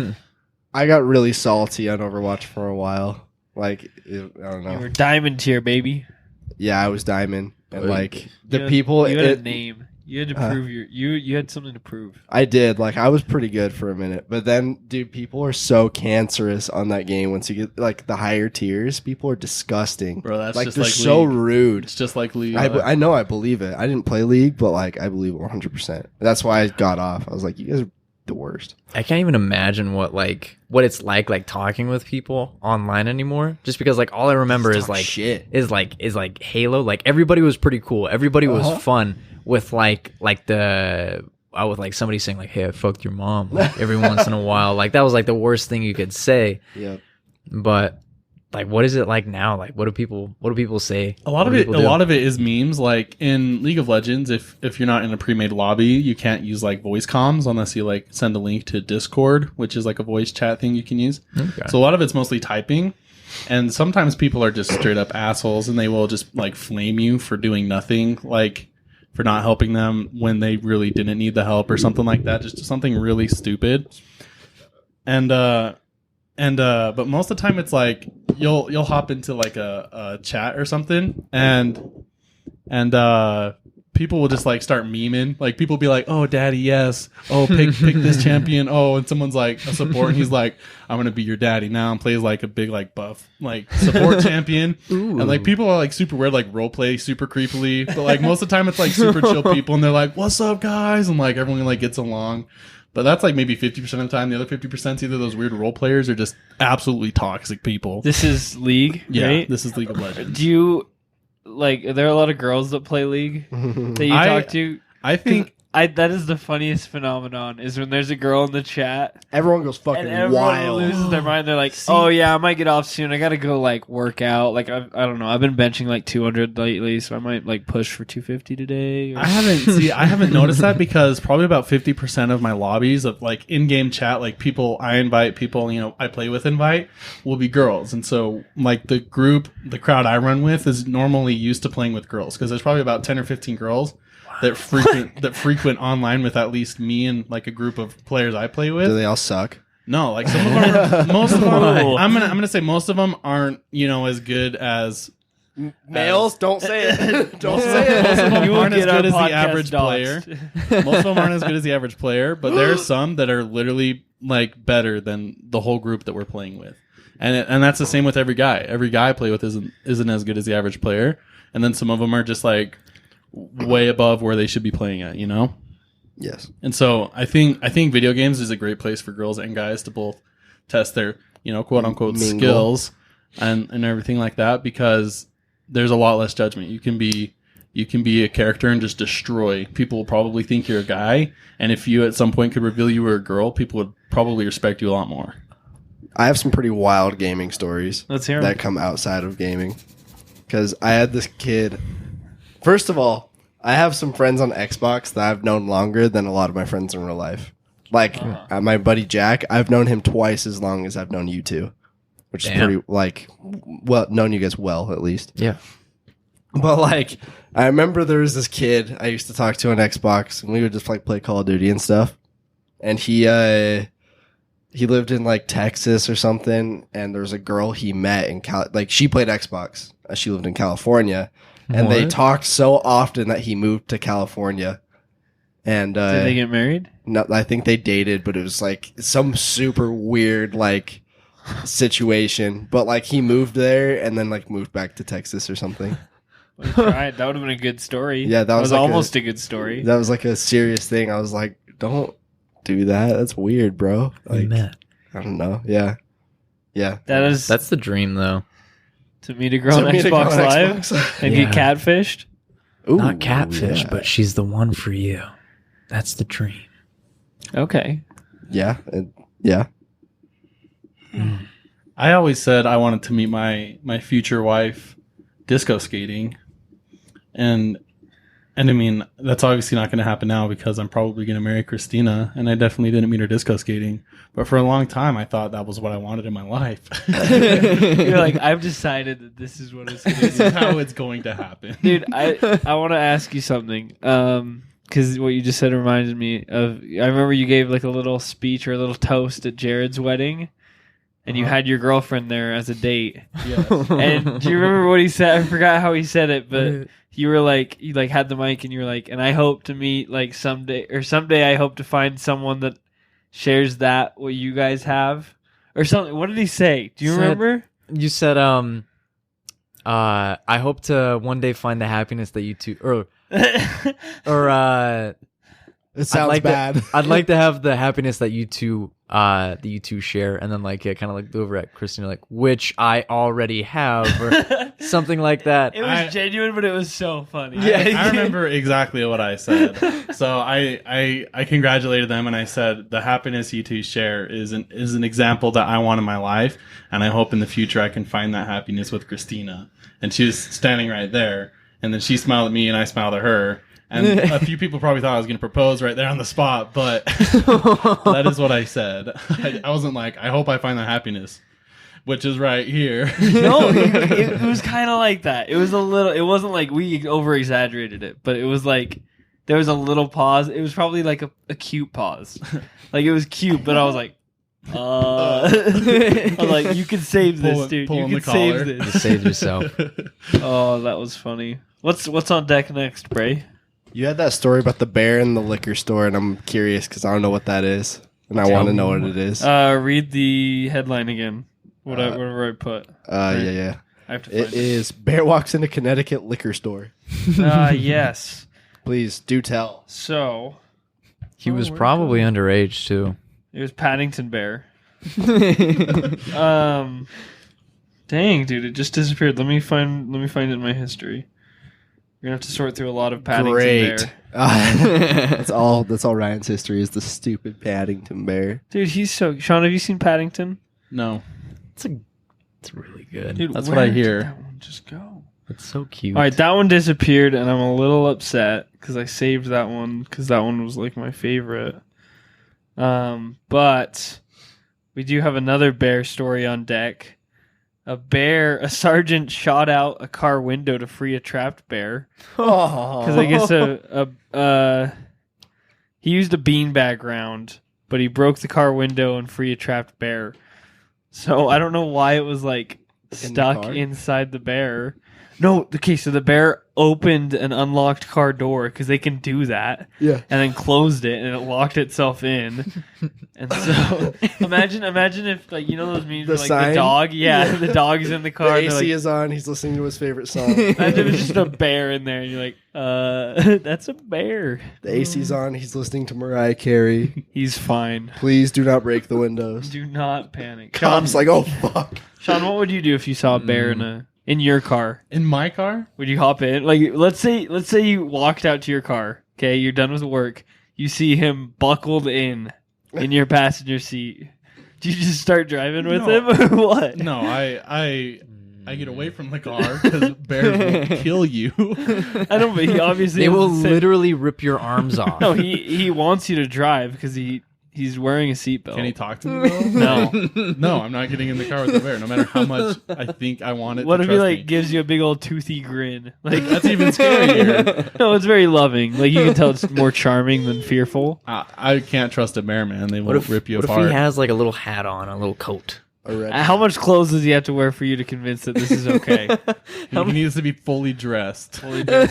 I got really salty on Overwatch for a while. Like, I don't You were know. diamond tier, baby. Yeah, I was diamond. And, like, You the had- people... You had a it- name. You had to prove you had something to prove. I did. Like, I was pretty good for a minute. But then, dude, people are so cancerous on that game. Once you get, like, the higher tiers, people are disgusting. Bro, that's like, just they're like so League. rude. It's just like League. I know, I believe it. I didn't play League, but, like, I believe it 100%. That's why I got off. I was like, you guys are the worst. I can't even imagine what it's like talking with people online anymore. Just because like all I remember is Talk like shit. is like Halo. Like everybody was pretty cool. Everybody was fun with like the with like somebody saying like, "Hey, I fucked your mom," like, every once in a while. Like that was like the worst thing you could say. Yep. But like, what is it like now? Like, what do people say? A lot What of do it, people do? is memes. Like in League of Legends, if you're not in a pre-made lobby, you can't use like voice comms unless you like send a link to Discord, which is like a voice chat thing you can use. Okay. So a lot of it's mostly typing, and sometimes people are just straight up assholes, and they will just like flame you for doing nothing, like for not helping them when they really didn't need the help or something like that. Just something really stupid. But most of the time it's like you'll hop into like a chat or something and people will just like start memeing. Like people be like, "Oh, daddy, yes. Oh, pick this champion." Oh, and someone's like a support and he's like, "I'm gonna be your daddy now," and plays like a big like buff like support champion. And like people are like super weird, like role play super creepily. But like most of the time it's like super chill people and they're like, "What's up, guys?" And like everyone like gets along. But that's like maybe 50% of the time. The other 50% is either those weird role players or just absolutely toxic people. This is League, Yeah, right? this is League of Legends. Do you like? Are there a lot of girls that play League that you I- talk to? I think that is the funniest phenomenon is when there's a girl in the chat Everyone goes fucking and everyone wild. loses their mind. They're like, "Oh yeah, I might get off soon. I gotta go like work out. Like I don't know. I've been benching like 200 lately, so I might like push for 250 today." Or... I haven't noticed that because probably about 50% of my lobbies of like in-game chat, like people I invite, people I play with invite, will be girls, and so like the crowd I run with is normally used to playing with girls because there's probably about 10 or 15 girls that frequent online with at least me and like a group of players I play with. Do they all suck? No, like some of them most of them I'm gonna say most of them aren't as good as Males. Don't say it. Don't say it. most of them You will aren't as get our good as the podcast average player. doxed. Most of them aren't as good as the average player, but there are some that are literally like better than the whole group that we're playing with. And that's the same with every guy. Every guy I play with isn't as good as the average player, and then some of them are just like way above where they should be playing at, Yes. And so I think video games is a great place for girls and guys to both test their, quote unquote Mingle. skills and everything like that, because there's a lot less judgment. You can be a character and just destroy. People will probably think you're a guy, and if you at some point could reveal you were a girl, people would probably respect you a lot more. I have some pretty wild gaming stories Let's hear 'em. that come outside of gaming. Because I had this kid. First of all, I have some friends on Xbox that I've known longer than a lot of my friends in real life. Like my buddy Jack, I've known him twice as long as I've known you two, which Damn. is pretty known you guys well at least. Yeah. But like, I remember there was this kid I used to talk to on Xbox, and we would just like play Call of Duty and stuff. And he lived in like Texas or something, and there was a girl he met in she played Xbox. She lived in California, and they What? talked so often that he moved to California. And Did they get married? no, I think they dated, but it was like some super weird like situation. But like he moved there and then like moved back to Texas or something. Right, that would have been a good story. Yeah, that was like almost a good story. That was like a serious thing. I was like, don't do that. That's weird, bro. Like, Man. I don't know. Yeah. Yeah. That's the dream, though. to meet a girl on Xbox Live Xbox. and Yeah. get catfished. Ooh, Not catfish, yeah. but she's the one for you. That's the dream. Okay. Yeah. Yeah. I always said I wanted to meet my future wife disco skating, and I mean that's obviously not going to happen now because I'm probably going to marry Christina, and I definitely didn't meet her disco skating. But for a long time, I thought that was what I wanted in my life. You're like, I've decided that this is what it's going This to is be. how it's going to happen, Dude, I want to ask you something. Because what you just said reminded me of. I remember you gave like a little speech or a little toast at Jared's wedding, and you had your girlfriend there as a date. Yes. And do you remember what he said? I forgot how he said it, but you were like, you like had the mic, and you were like, and I hope to meet like someday I hope to find someone that shares that what you guys have or something. What did he say? Do you remember? You said, I hope to one day find the happiness that you two, or It sounds bad. I'd like to have the happiness that you two share, and then like kind of like over at Christina, like which I already have, or something like that. It was genuine, but it was so funny. I remember exactly what I said. So I congratulated them and I said the happiness you two share is an example that I want in my life, and I hope in the future I can find that happiness with Christina. And she was standing right there, and then she smiled at me and I smiled at her. And a few people probably thought I was going to propose right there on the spot, but that is what I said. I wasn't like, I hope I find that happiness, which is right here. No, it was kind of like that. It was a little. It wasn't like we over exaggerated it, but it was like there was a little pause. It was probably like a cute pause. Like it was cute, but I was like, I was like, you can save this, dude. You can save You this. saved yourself. Oh, that was funny. What's on deck next, Bray? You had that story about the bear in the liquor store, and I'm curious because I don't know what that is, and I want to know what it is. Read the headline again. Whatever I put. Yeah. I have to find It is Bear walks into Connecticut liquor store. Yes. Please do tell. So He was where'd it probably underage too. it was Paddington Bear. Dang, dude, it just disappeared. Let me find it in my history. We're gonna have to sort through a lot of Paddington Great. Bear. That's all Ryan's history is the stupid Paddington Bear. Dude, he's so... Sean, have you seen Paddington? No. It's really good. Dude, That's where what I did hear. that one just go? It's so cute. All right, that one disappeared, and I'm a little upset because I saved that one because that one was like my favorite. But we do have another bear story on deck. A sergeant shot out a car window to free a trapped bear. Because I guess he used a beanbag round, but he broke the car window and free a trapped bear. So I don't know why it was like stuck inside the bear. No, okay, so the bear opened an unlocked car door because they can do that. Yeah. And then closed it and it locked itself in. And so imagine if like you know those memes The where, like sign? the dog, the dog's in the car. The and AC they're like, is on. He's listening to his favorite song. imagine it's just a bear in there and you're like, that's a bear. The AC's on. He's listening to Mariah Carey. He's fine. Please do not break the windows. Do not panic. Cop's like, oh fuck. Sean, what would you do if you saw a bear in your car? In my car? Would you hop in? Like, let's say you walked out to your car. Okay, you're done with work. You see him buckled in your passenger seat. Do you just start driving with him or what? No, I get away from the car because bears will kill you. I don't. But he obviously they will doesn't say- literally rip your arms off. No, he wants you to drive because he's wearing a seatbelt. Can he talk to me though? No. No, I'm not getting in the car with the bear, no matter how much I think I want it What to if he trust like me. gives you a big old toothy grin? Like That's even scarier. no, it's very loving. Like you can tell it's more charming than fearful. I can't trust a bear, man. They will rip you what apart. if he has like a little hat on, a little coat? How much clothes does he have to wear for you to convince that this is okay? He needs to be fully dressed.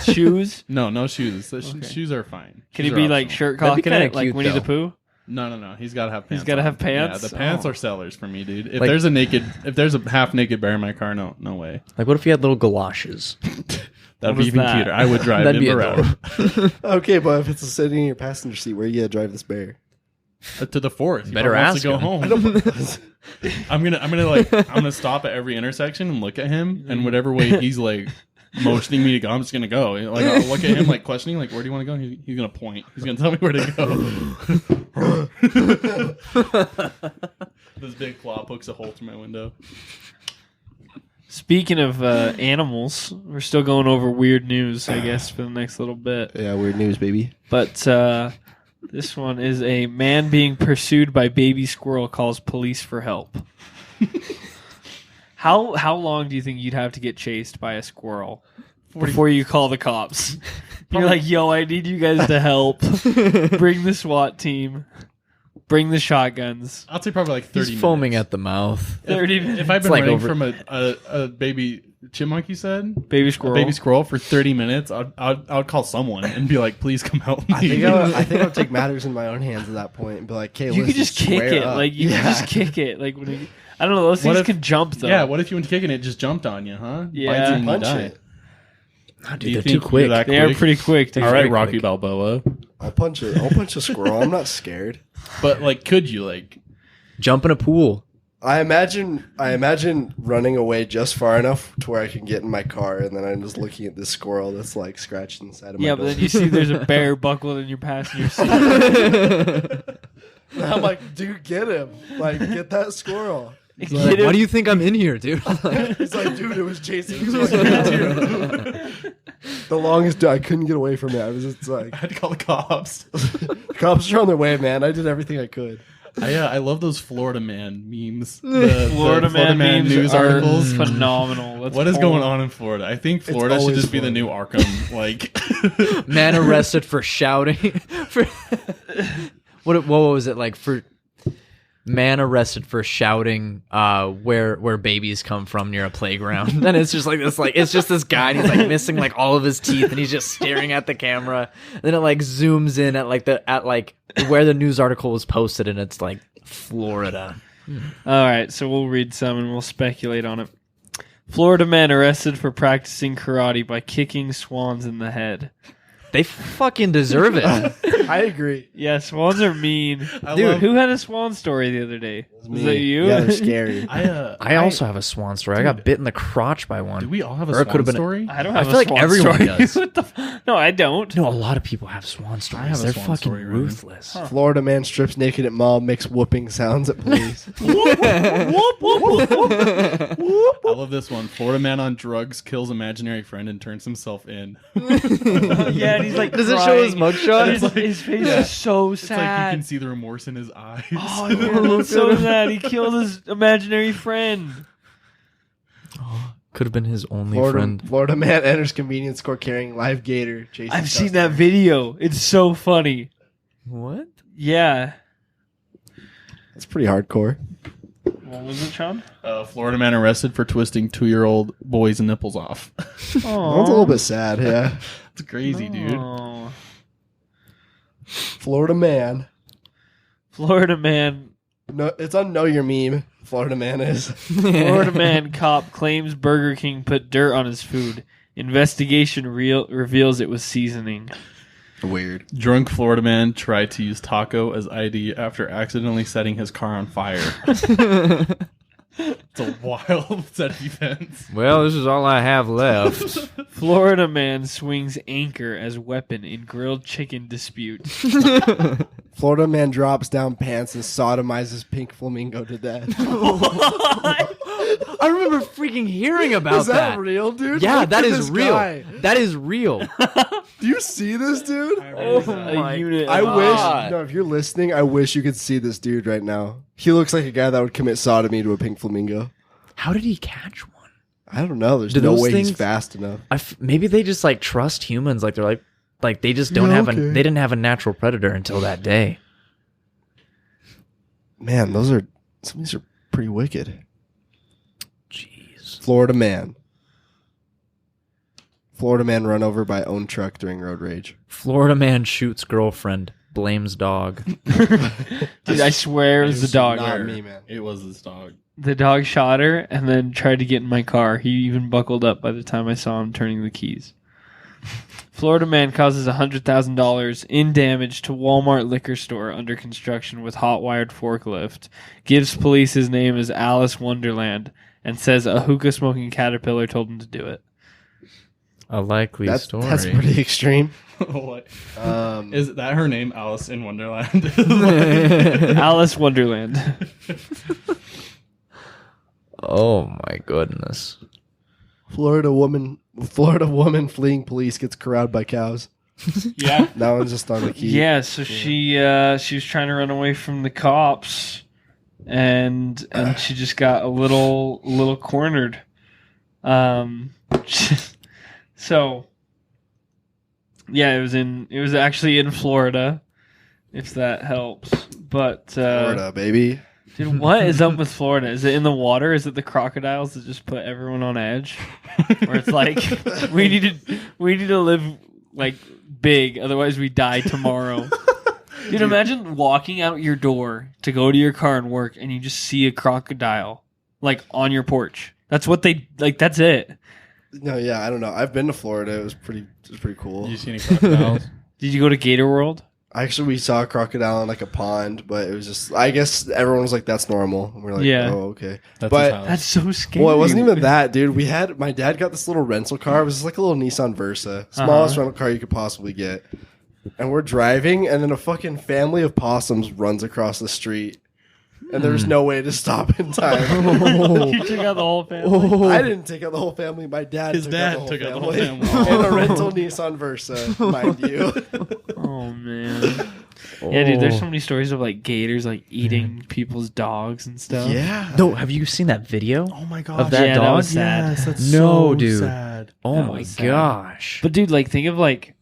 Shoes? No shoes. The shoes are fine. Can he Shoes be are like optional. shirt That'd be cocking kinda it like cute, Winnie the though. Pooh? No. He's got to have pants. He's gotta on. have pants? Yeah, the pants Oh. are sellers for me, dude. If Like- there's a half naked bear in my car, no way. Like, what if he had little galoshes? That'd What be is even that? cuter. I would drive That'd him be around Okay, but if it's sitting in your passenger seat, where you gotta drive this bear? to the forest. He Better probably wants ask to go him. home. I'm gonna stop at every intersection and look at him, and whatever way he's like motioning me to go, I'm just gonna go. Like I'll look at him like questioning, like where do you want to go? He's gonna point. He's gonna tell me where to go. This big claw pokes a hole through my window. Speaking of animals, we're still going over weird news, I guess, for the next little bit. Yeah, weird news, baby. But this one is a man being pursued by baby squirrel calls police for help. How long do you think you'd have to get chased by a squirrel before you call the cops? You're like, yo, I need you guys to help. Bring the SWAT team. Bring the shotguns. I'll say probably like 30 He's minutes. foaming at the mouth. 30 If I've been like running over- from a baby chipmunk, you said? Baby A squirrel. baby squirrel for 30 minutes, I'd call someone and be like, please come help me. I think I'll take matters in my own hands at that point and be like, "Okay, You could just kick it. Up. Like, you could just kick it. Like, when you, I don't know. Those What things if- can jump, though. Yeah, what if you went kicking it just jumped on you, huh? Yeah. Bites you and you punch die. it. Oh, Do dude, you they're think too quick. you're that They are quick? pretty quick, dude. All right, very Rocky quick. Balboa. I'll punch it. I'll punch a squirrel. I'm not scared. But like, could you like? Jump in a pool. I imagine running away just far enough to where I can get in my car, and then I'm just looking at this squirrel that's like scratched inside of my Yeah, door. but then you see there's a bear buckled in your passenger seat. I'm like, dude, get him! Like, get that squirrel. Get Like, him- why do you think I'm in here, dude? He's like, dude, it was chasing me. Like, the longest I couldn't get away from it. I was just I like, had to call the cops. the cops are on their way, man. I did everything I could. I love those Florida Man memes. The Florida Man memes news are articles. phenomenal. Let's What is pull- going on in Florida? I think Florida should always just be the new Arkham. Like, Man arrested for shouting. for what was it like for? Man arrested for shouting where babies come from near a playground. And it's just like this, like it's just this guy and he's like missing like all of his teeth and he's just staring at the camera. And then it like zooms in at like where the news article was posted and it's like Florida. All right, so we'll read some and we'll speculate on it. Florida man arrested for practicing karate by kicking swans in the head. They fucking deserve it. I agree. Yeah, swans are mean. I Dude, love- who had a swan story the other day? Was that you? Yeah, they're scary. I also have a swan story. I got bit in the crotch by one. Do we all have a Or it swan could've been- story? I don't I have feel a like swan everyone story. does. What the no, I don't. No, a lot of people have swan stories. have a They're swan fucking story, Ryan. ruthless. Florida man strips naked at mall, makes whooping sounds at police. I love this one. Florida man on drugs kills imaginary friend and turns himself in. Yeah, and he's like, Does it show his crying. mugshot? His face is so It's like you sad. can see the remorse in his eyes. Oh, yeah, that's so sad. He killed his imaginary friend. Could have been his only friend. Florida man enters convenience store carrying live gator. Chasing I've seen customers. that video. It's so funny. What? Yeah. That's pretty hardcore. What was it, Sean? Florida man arrested for twisting 2-year-old boy's nipples off. That's a little bit sad. Yeah. It's crazy, dude. Oh. Florida man. Florida man. No, it's on Know Your Meme. Florida man is. Florida man cop claims Burger King put dirt on his food. Investigation reveals it was seasoning. Weird. Drunk Florida man tried to use taco as ID after accidentally setting his car on fire. It's a wild set of events. Well, this is all I have left. Florida man swings anchor as weapon in grilled chicken dispute. Florida man drops down pants and sodomizes pink flamingo to death. I remember freaking hearing about Is that real, dude? Yeah, Look that at is this real. guy. That is real. Do you see this dude? A unit. I of- wish. No, if you're listening, I wish you could see this dude right now. He looks like a guy that would commit sodomy to a pink flamingo. How did he catch one? I don't know. There's Do no those way he's things- fast enough. Maybe they just like trust humans. Like they're like they just don't Yeah, have okay. they didn't have a natural predator until that day. Man, some of these are pretty wicked. Jeez. Florida man. Florida man run over by own truck during road rage. Florida man shoots girlfriend, blames dog. Dude, I swear it was the dog. Not me, man. It was this dog. The dog shot her and then tried to get in my car. He even buckled up by the time I saw him turning the keys. Florida man causes $100,000 in damage to Walmart liquor store under construction with hot wired forklift. Gives police his name as Alice Wonderland and says a hookah smoking caterpillar told him to do it. A likely story. That's pretty extreme. What? Um, Is that her name, Alice in Wonderland? Alice Wonderland. Oh my goodness. Florida woman fleeing police gets corralled by cows. Yeah. That one's just on the key. Yeah, so she was trying to run away from the cops, and she just got a little cornered. So yeah, it was actually in Florida, if that helps. But Florida, baby. dude, what is up with Florida? Is it in the water? Is it the crocodiles that just put everyone on edge? Where it's like we need to live like big, otherwise we die tomorrow. Dude, imagine walking out your door to go to your car and work, and you just see a crocodile like on your porch. That's what they like. That's it. No, yeah, I don't know. I've been to Florida. It was pretty cool. Did you see any crocodiles? Did you go to Gator World? Actually, we saw a crocodile in like a pond, but it was just, I guess everyone was like, that's normal. And we're like, Yeah. oh, okay. That's But- his house. That's so scary. Well, it wasn't even that, dude. My dad got this little rental car. It was just like a little Nissan Versa. Smallest rental car you could possibly get. And we're driving, and then a fucking family of possums runs across the street. And there's no way to stop in time. You took out the whole family. I didn't take out the whole family. My dad His took dad out took the out the whole whole family. family. And a rental Nissan Versa, mind you. Oh man. Yeah, dude. There's so many stories of like gators like eating people's dogs and stuff. Yeah. No, have you seen that video? Oh my god. Of that Yeah, dog? that was sad. Yes, that's No, so dude. sad. Oh That my was sad. gosh. But dude, like think of like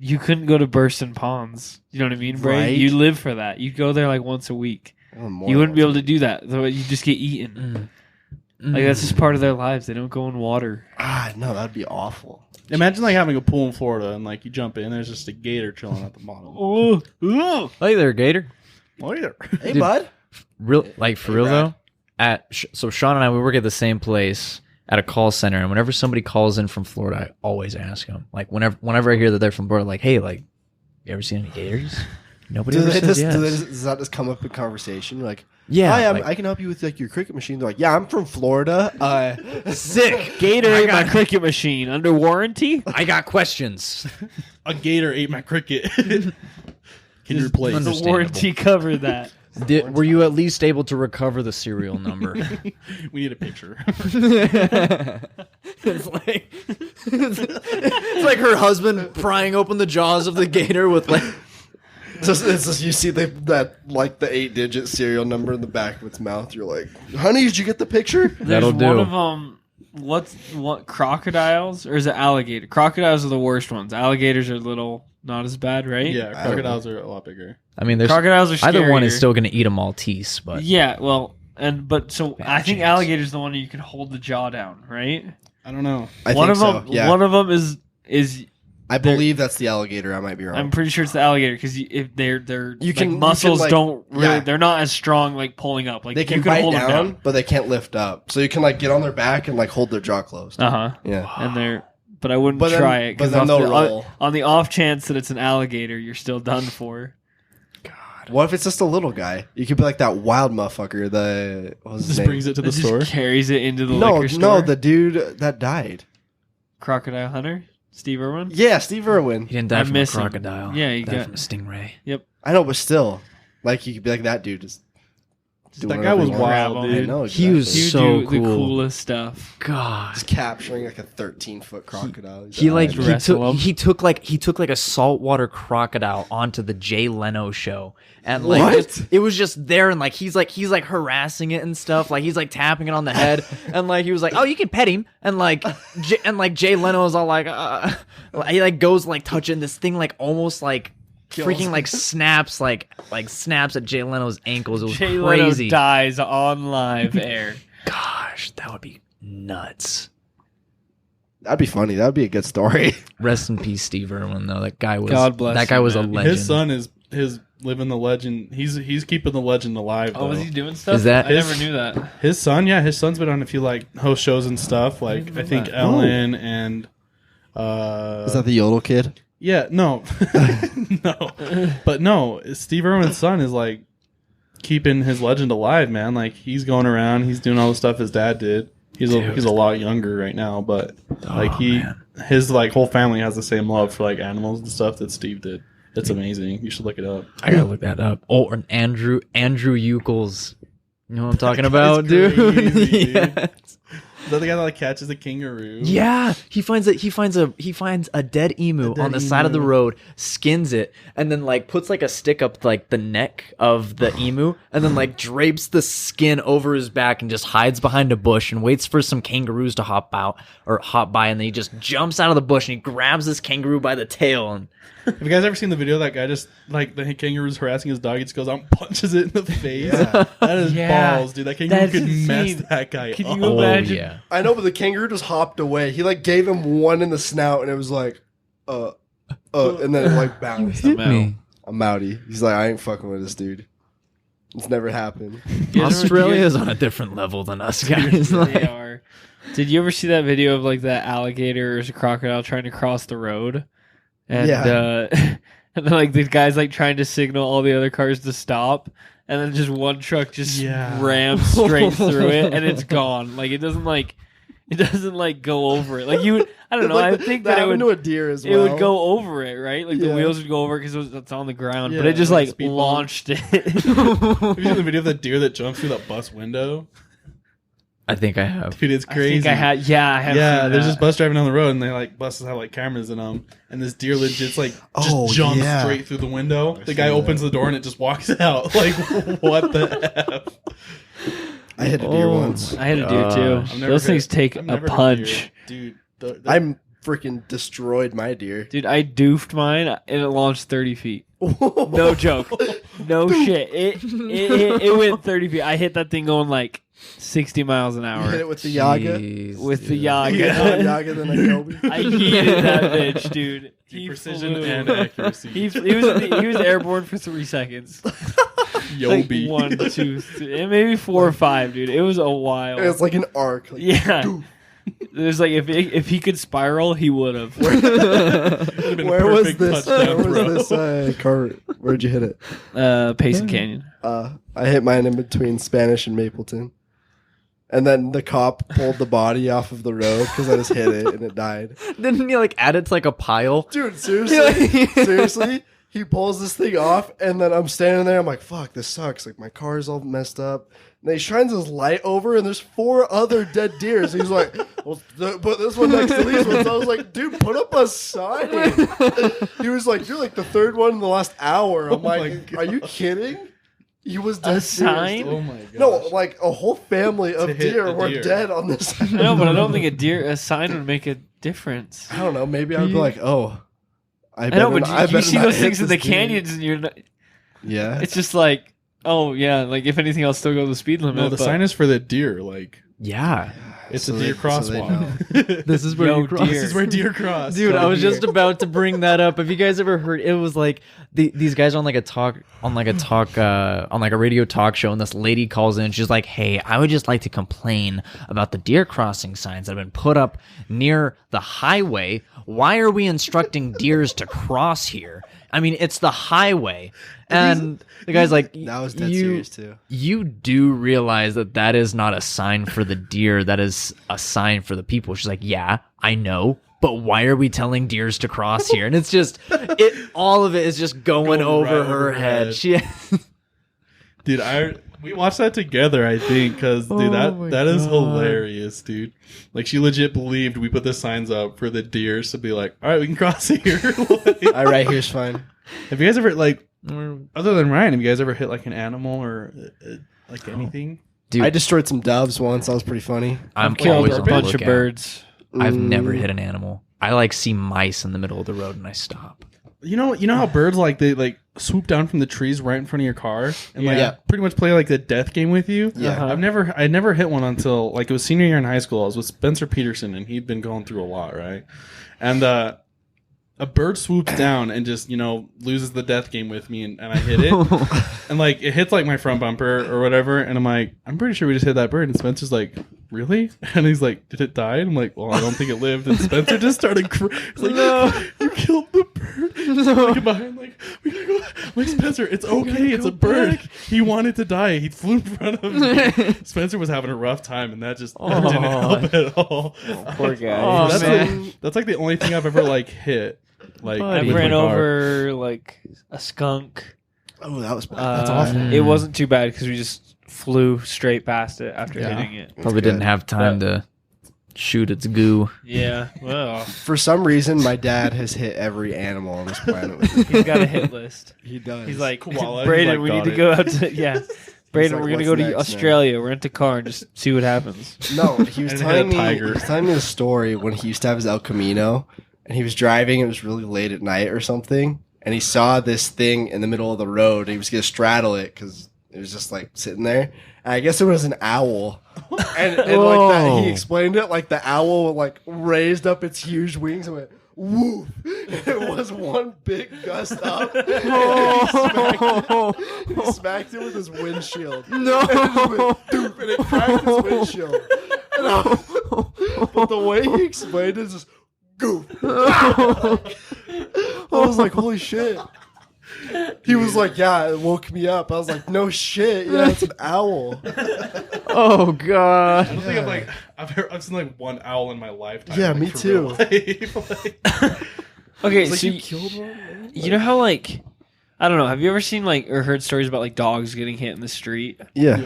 you couldn't go to Burston Ponds. You know what I mean, Bray? Right. You live for that. You go there like once a week. You wouldn't be able to do that. Though you just get eaten. Like that's just part of their lives. They don't go in water. No, that'd be awful. Imagine like having a pool in Florida and like you jump in, there's just a gator chilling at the bottom. Oh, Hey there, Gator. Later. Hey, Dude. bud. Real, like for real Brad. though. So Sean and I, we work at the same place at a call center, and whenever somebody calls in from Florida, I always ask them. Like whenever I hear that they're from Florida, like, hey, like, You ever seen any gators? Nobody ever says yes. Does that just come up in conversation? You're like, Yeah, hi, like- I can help you with like your cricket machine. They're like, yeah, I'm from Florida. Sick. Gator ate my cricket machine under warranty. I got questions. A gator ate my cricket. Can you replace? The Understandable. warranty covered that. Were you at least able to recover the serial number? We need a picture. It's like her husband prying open the jaws of the gator with like. It's just you see that like the 8-digit serial number in the back of its mouth. You're like, honey, did you get the picture? That'll There's do. one of them. What crocodiles or is it alligator? Crocodiles are the worst ones. Alligators are not as bad, right? Yeah, crocodiles are a lot bigger. I mean, there's Crocodiles are scarier. either one is still going to eat a Maltese, but Yeah, well, so Bad I think chance. alligator's the one you can hold the jaw down, right? I don't know. I One think of so. them. Yeah, One of them is. I believe that's the alligator. I might be wrong. I'm pretty sure it's the alligator because if their You can- muscles like- don't really, yeah. they're not as strong like pulling up. Like they can you can bite hold them down, but they can't lift up. So you can like get on their back and like hold their jaw closed. Yeah, and but I wouldn't But then- try it but because then they'll roll. on the off chance that it's an alligator, you're still done for. What if it's just a little guy? You could be like that wild motherfucker. What was his Just name? brings it to the It just store. carries it into the No, liquor store. no, the dude that died. Crocodile Hunter, Steve Irwin. Yeah, Steve Irwin. he didn't die I from a miss him. crocodile. Yeah, he he died got- from a stingray. I know, but still, like you could be like that dude. Just do That whatever guy was you want. wild, Grab him. I dude. know. He was exactly. He would so do the cool. coolest stuff. God. Just capturing like a 13-foot crocodile. He like died. Wrestle him. he took like a saltwater crocodile onto the Jay Leno show, and like What? it was just there, and like he's like harassing it and stuff, like he's like tapping it on the head, and like he was like, oh, you can pet him, and like Jay Leno is all like he like goes like touching this thing, like almost like freaking like snaps snaps at Jay Leno's ankles. It was Jay crazy. Leno dies on live air. Gosh, that would be nuts. That'd be funny. That'd be a good story. Rest in peace, Steve Irwin. Though that guy was God bless that guy him, was a man. legend. His son is living the legend. He's keeping the legend alive. Oh, though. was he doing stuff? Is that- I never knew that. His son? Yeah, his son's been on a few like host shows and stuff. Like I think that. Ellen and Is that the Yodel kid? yeah, no, no, but no. Steve Irwin's son is like keeping his legend alive, man. Like he's going around, he's doing all the stuff his dad did. He's a lot younger right now, but like his like whole family has the same love for like animals and stuff that Steve did. It's amazing. You should look it up. I gotta look that up. Oh, and Andrew Eucles. You know what I'm talking about, guy's dude? crazy, dude. Yes. Is that the guy that like catches a kangaroo? Yeah, he finds a dead emu on the side of the road, skins it, and then like puts like a stick up like the neck of the emu, and then like drapes the skin over his back and just hides behind a bush and waits for some kangaroos to hop by, and then he just jumps out of the bush and he grabs this kangaroo by the tail and Have you guys ever seen the video of that guy just like the kangaroo's harassing his dog? He just goes out and punches it in the face. That is balls, dude. That kangaroo That's could mess insane. that guy Can up. you imagine? yeah. I know, but the kangaroo just hopped away. He like gave him one in the snout, and it was like, and then it like bounced. Hit me. I'm outie. He's like, I ain't fucking with this dude. It's never happened. Australia is on a different level than us guys. They Like, are. Did you ever see that video of like that alligator or a crocodile trying to cross the road? And Yeah. and then like the guy's like trying to signal all the other cars to stop, and then just one truck just rams straight through it, and it's gone. Like it doesn't like go over it. Like you would, I don't know. Like, I think that it happened would to a deer as it well. would go over it, right? Like the Yeah. wheels would go over because it's on the ground, but Yeah, it just like like speed bump. launched it. Have you seen the video of the deer that jumps through that bus window? I think I have. Dude, it's I crazy. think I had. Yeah, I have. Yeah, seen there's that. this bus driving down the road, and they like buses have like cameras in them, and this deer legit like just jumps yeah. straight through the window. The guy seen opens the door and it just walks out. Like what the f? I hit a deer once. I had a deer too. I've never Those things hit- take I've a never hit punch. deer. dude. I'm freaking destroyed my deer. Dude, I doofed mine and it launched 30 feet. No joke. No shit. It went 30 feet. I hit that thing going like 60 miles an You hit hour it with the Yaga. Jeez, with the dude. Yaga. Yeah, Yaga than a Kobe. I heated that bitch, dude. He Precision flew. and accuracy. He was airborne for 3 seconds. Like Yobi. 1, 2, 3, and maybe 4 or 5, dude. It was a while. It's like an arc. Like, Yeah. There's like if he could spiral, he would have. Where was this? Car? Where'd you hit it? Payson Canyon. I hit mine in between Spanish and Mapleton. And then the cop pulled the body off of the road because I just hit it and it died. Didn't he like add it to like a pile? Dude, seriously, he pulls this thing off, and then I'm standing there. I'm like, "Fuck, this sucks." Like my car's all messed up. And he shines his light over, and there's 4 other dead deer. So he's like, "Well, put this one next to these ones." I was like, "Dude, put up a sign." He was like, "You're like the 3rd one in the last hour." I'm like, "Are you kidding?" He was dead. A sign? Oh my god! No, like a whole family of deer were dead on this. No, but I don't think a sign would make a difference. I don't know. Maybe I'd be like, "Oh, I know, but you see those things in the canyons, and you're not. Yeah, it's just like, oh yeah, like if anything, I'll still go the speed limit. No, the sign is for the deer. Like, Yeah. it's So a deer they crosswalk. This is where No you cross. deer. This is where deer cross. Dude, I was just about to bring that up. Have you guys ever heard? It was like these guys are on a radio talk show, and this lady calls in. And she's like, "Hey, I would just like to complain about the deer crossing signs that have been put up near the highway. Why are we instructing deers to cross here? I mean, it's the highway." And the guy's like, that was dead serious too. You do realize that is not a sign for the deer. That is a sign for the people. She's like, yeah, I know. But why are we telling deers to cross here? And it's just, all of it is just going over right her over head. Dude, we watched that together, I think, because dude, that is hilarious, dude. Like she legit believed we put the signs up for the deers to be like, all right, we can cross here. Like, All right, here's fine. have you guys ever like, other than Ryan, have you guys ever hit like an animal or like anything? Dude, I destroyed some doves once. That was pretty funny. I'm Killed always a on the bunch of lookout. birds. I've never hit an animal. I like see mice in the middle of the road and I stop. You know how birds like they like swoop down from the trees right in front of your car and like Yeah. pretty much play like the death game with you. Yeah. I never hit one until like it was senior year in high school. I was with Spencer Peterson and he'd been going through a lot, right? And a bird swoops down and just loses the death game with me and I hit it and like it hits like my front bumper or whatever and I'm like, I'm pretty sure we just hit that bird and Spencer's like, really? And he's like, did it die? And I'm like, well, I don't think it lived. And Spencer just started he's like, no, you killed the bird. Looking behind like, we gotta go. I'm like, Spencer, it's okay, it's a bird. He wanted to die. He flew in front of me. Spencer was having a rough time and that didn't help at all. Poor guy. Oh, That's like the only thing I've ever like hit. Like Buddy. with I ran my car. over like a skunk. Oh, that was bad. That's awful. awful. It wasn't too bad because we just flew straight past it after Yeah. hitting it. Probably didn't have time to shoot its goo. Yeah, well, For some reason, my dad has hit every animal on this planet with me. he's got a hit list. He does. He's like, Koala, Braden, he's like, we need got to it. go out to Braden, like, we're gonna what's go to next, Australia. Rent a car and just see what happens. No, he was And telling hit a me. tiger. He was telling me a story when he used to have his El Camino, and he was driving. It was really late at night or something, and he saw this thing in the middle of the road. And he was gonna straddle it because it was just like sitting there. And I guess it was an owl, and like that, he explained it like the owl like raised up its huge wings and went woof. It was one big gust up. He smacked it with his windshield. No. And it cracked his windshield. But the way he explained it is just goof. I was like, holy shit. He was like, yeah, it woke me up. I was like, no shit. Yeah, it's an owl. Oh god. I don't think I've seen like one owl in my lifetime. Yeah, like, me for too. real life. Like, Okay, Like, so you killed one? you know how like I don't know. Have you ever seen like or heard stories about like dogs getting hit in the street? Yeah.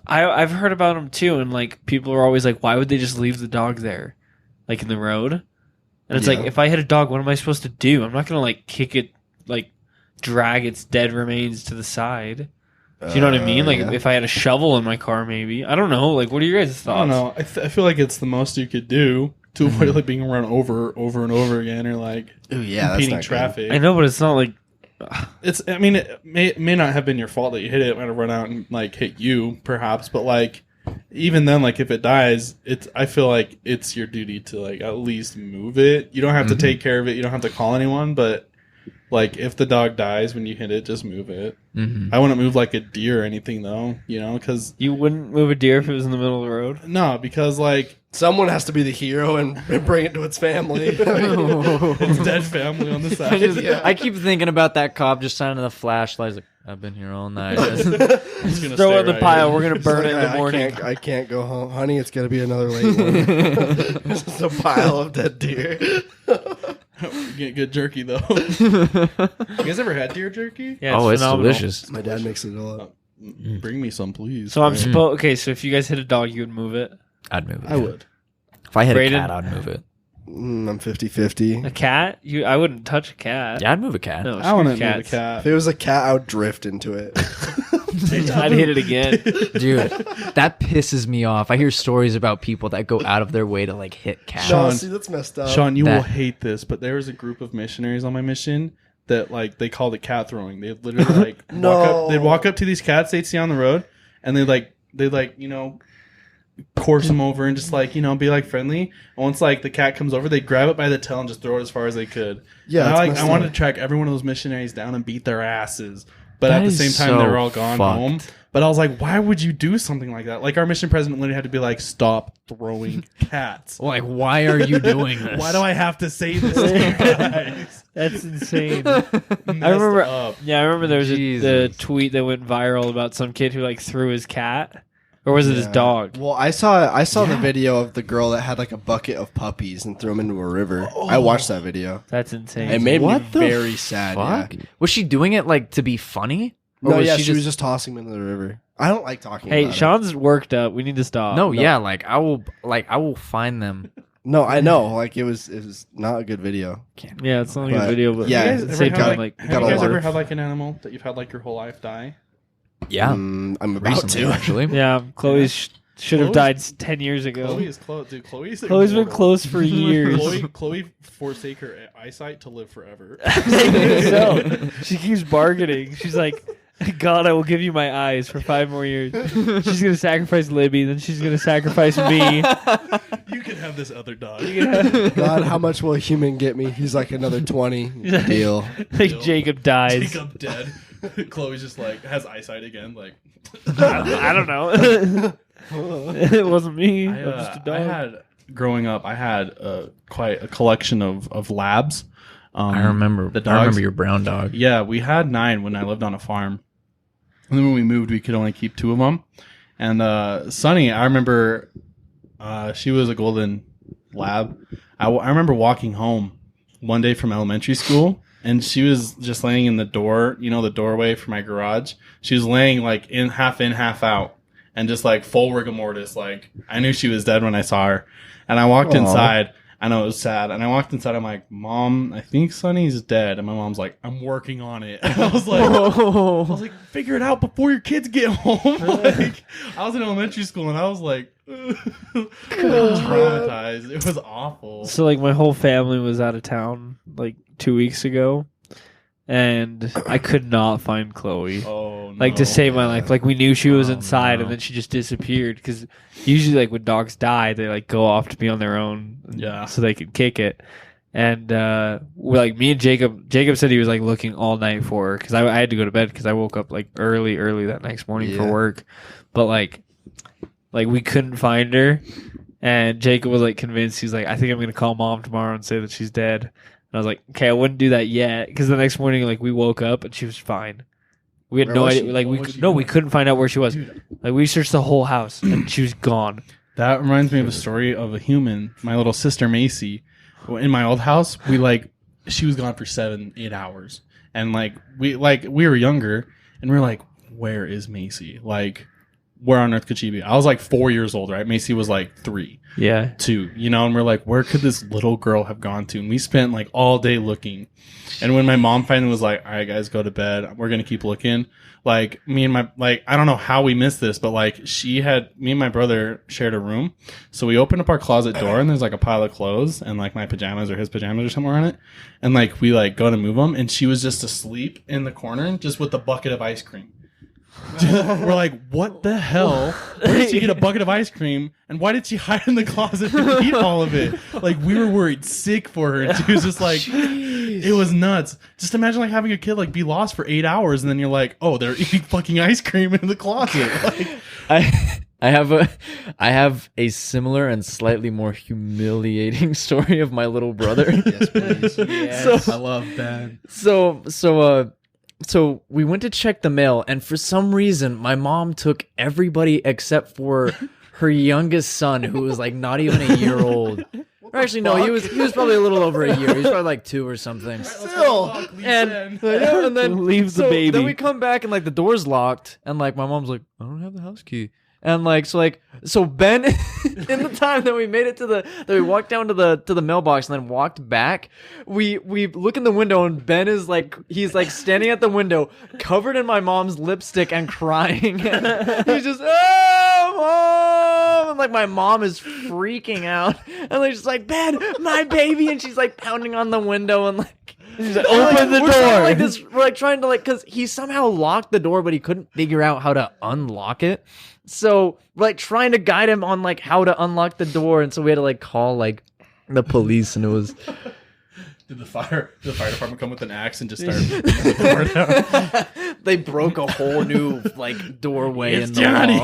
I've heard about them too, and like people are always like, why would they just leave the dog there, like in the road? And it's Yeah. like, if I hit a dog, what am I supposed to do? I'm not gonna like kick it, like drag its dead remains to the side. Do you know what I mean? Like yeah. if I had a shovel in my car, maybe. I don't know. Like, what are your guys' thoughts? I don't know. I feel like it's the most you could do to avoid like being run over and over again or like Ooh, yeah, that's impeding not good. traffic. I know, but it's not like It's. I mean, it may not have been your fault that you hit it. It might have run out and like hit you, perhaps. But like, even then, like if it dies, it's. I feel like it's your duty to like at least move it. You don't have to take care of it. You don't have to call anyone. But Like, if the dog dies when you hit it, just move it. Mm-hmm. I wouldn't move like a deer or anything though, you know, because You wouldn't move a deer if it was in the middle of the road? no, because like Someone has to be the hero and bring it to its family. it's dead family on the side. I keep thinking about that cop just shining the flashlight. He's like, I've been here all night. It's gonna Throw stay it in the right pile. here. We're gonna burn it in the morning. I can't go home, honey. It's gonna be another late one. It's just a pile of dead deer. You get good jerky though. You guys ever had deer jerky? Yeah, Oh, it's phenomenal. delicious. My dad makes it all up. Bring me some, please. So I'm supposed. Okay, so if you guys hit a dog, you would move it. I'd move it. I would. If I had Brayden? a cat, I'd move it. I'm 50-50. A cat? I wouldn't touch a cat. Yeah, I'd move a cat. No, I want to screw move a cats. cat. If it was a cat, I would drift into it. I'd hit it again. Dude, that pisses me off. I hear stories about people that go out of their way to like hit cats. No, Sean, see, that's messed up. Sean, you That- will hate this, but there was a group of missionaries on my mission that like they called it cat throwing. They literally like they'd walk up to these cats they'd see on the road, and they'd you know course them over and just like you know be like friendly. And once like the cat comes over, they grab it by the tail and just throw it as far as they could. Yeah, And it's I messed wanted up. to track every one of those missionaries down and beat their asses. But That at the is same time, so they were all gone fucked. home. But I was like, why would you do something like that? Like, our mission president literally had to be like, stop throwing cats. Like, why are you doing this? Why do I have to say this to you guys? That's insane. I remember- Up. Yeah, I remember there was the Jesus. tweet that went viral about some kid who like threw his cat, or was it his Yeah. dog? Well, I saw the video of the girl that had like a bucket of puppies and threw them into a river. I watched that video. That's insane. It made What me the very sad. Fuck? Yeah. Was she doing it like to be funny? Or No, was yeah, she was just tossing them into the river. I don't like talking Hey, about it. Sean's worked up. We need to stop. No, yeah, like I will find them. No, I know. Like it was not a good video. Yeah, it's not a But, good video, but yeah, at You the guys same ever had, time, like, have got you a guys lot ever of- had like an animal that you've had like your whole life die? Yeah, I'm about recently to. actually. yeah, Chloe should have Chloe- died 10 years ago. Chloe is close. Dude, Chloe's Chloe's been immortal. close for years. Chloe forsake her eyesight to live forever. So, she keeps bargaining. She's like, God, I will give you my eyes for 5 more years. She's going to sacrifice Libby, then she's going to sacrifice me. You can have this other dog. God, how much will a human get me? He's like another 20. Deal. Like, Jacob dies. Jacob dead. Chloe's just like has eyesight again. Like I don't know. It wasn't me. I'm just a dog. I had growing up. I had quite a collection of labs. I remember. the I dogs. remember your brown dog. Yeah, we had 9 when I lived on a farm. And then when we moved, we could only keep 2 of them. And Sunny, I remember she was a golden lab. I remember walking home one day from elementary school, and she was just laying in the door, you know, the doorway for my garage. She was laying like in, half out, and just like full rigor mortis. Like, I knew she was dead when I saw her. And I walked Aw. inside. I know it was sad. And I walked inside. I'm like, Mom, I think Sonny's dead. And my mom's like, I'm working on it. And I was like, figure it out before your kids get home. Like, I was in elementary school and I was like, traumatized. It was awful. So, like, my whole family was out of town, like, 2 weeks ago. And I could not find Chloe. Oh, no. Like, to save my life. Like, we knew she was Oh, inside, no. and then she just disappeared. Because usually, like, when dogs die, they, like, go off to be on their own. Yeah. So they could kick it. And, we're, like, me and Jacob said he was, like, looking all night for her. Because I had to go to bed because I woke up, like, early that next morning for Yeah. work. But, like, we couldn't find her. And Jacob was, like, convinced. He's like, I think I'm going to call Mom tomorrow and say that she's dead. And I was like, okay, I wouldn't do that yet. Because the next morning, like, we woke up and she was fine. We had Where no was idea. she? Like, What was she we doing? couldn't find out where she was. Dude. Like, we searched the whole house and she was gone. That reminds me of a story of a human, my little sister Macy. In my old house, she was gone for 7-8 hours. And we were younger and we were like, where is Macy? Like, where on earth could she be? I was like 4 years old, right? Macy was like 3, Yeah. 2, you know, and we're like, where could this little girl have gone to? And we spent like all day looking. And when my mom finally was like, all right, guys, go to bed. We're going to keep looking. Like, me and my, like, I don't know how we missed this, but like, me and my brother shared a room. So we opened up our closet door and there's like a pile of clothes and like my pajamas or his pajamas or somewhere on it. And like, we like go to move them and she was just asleep in the corner just with a bucket of ice cream. We're like, what the hell? Where did she get a bucket of ice cream? And why did she hide in the closet and eat all of it? Like, we were worried sick for her. And she was just like, It was nuts. Just imagine like having a kid like be lost for 8 hours and then you're like, oh, they're eating fucking ice cream in the closet. Like, I have a similar and slightly more humiliating story of my little brother. Yes, please. Yes. I love that. So we went to check the mail, and for some reason, my mom took everybody except for her youngest son, who was like not even a year old. Or actually, no, he was probably a little over a year. He was probably like 2 or something. Still. And then Leave the baby. Then we come back and like the door's locked, and like my mom's like, I don't have the house key. And so Ben, in the time that we made it that we walked down to the mailbox and then walked back, we look in the window and Ben is like, he's like standing at the window, covered in my mom's lipstick and crying. And he's just, oh, Mom! And like my mom is freaking out, and they're just like, Ben, my baby, and she's like pounding on the window and like. He's like, open the door. We're like trying to like, because he somehow locked the door, but he couldn't figure out how to unlock it. So we're like trying to guide him on like how to unlock the door, and so we had to like call like the police, and it was. Did the fire department come with an axe and just start beating the door down? They broke a whole new like doorway It's in the Johnny.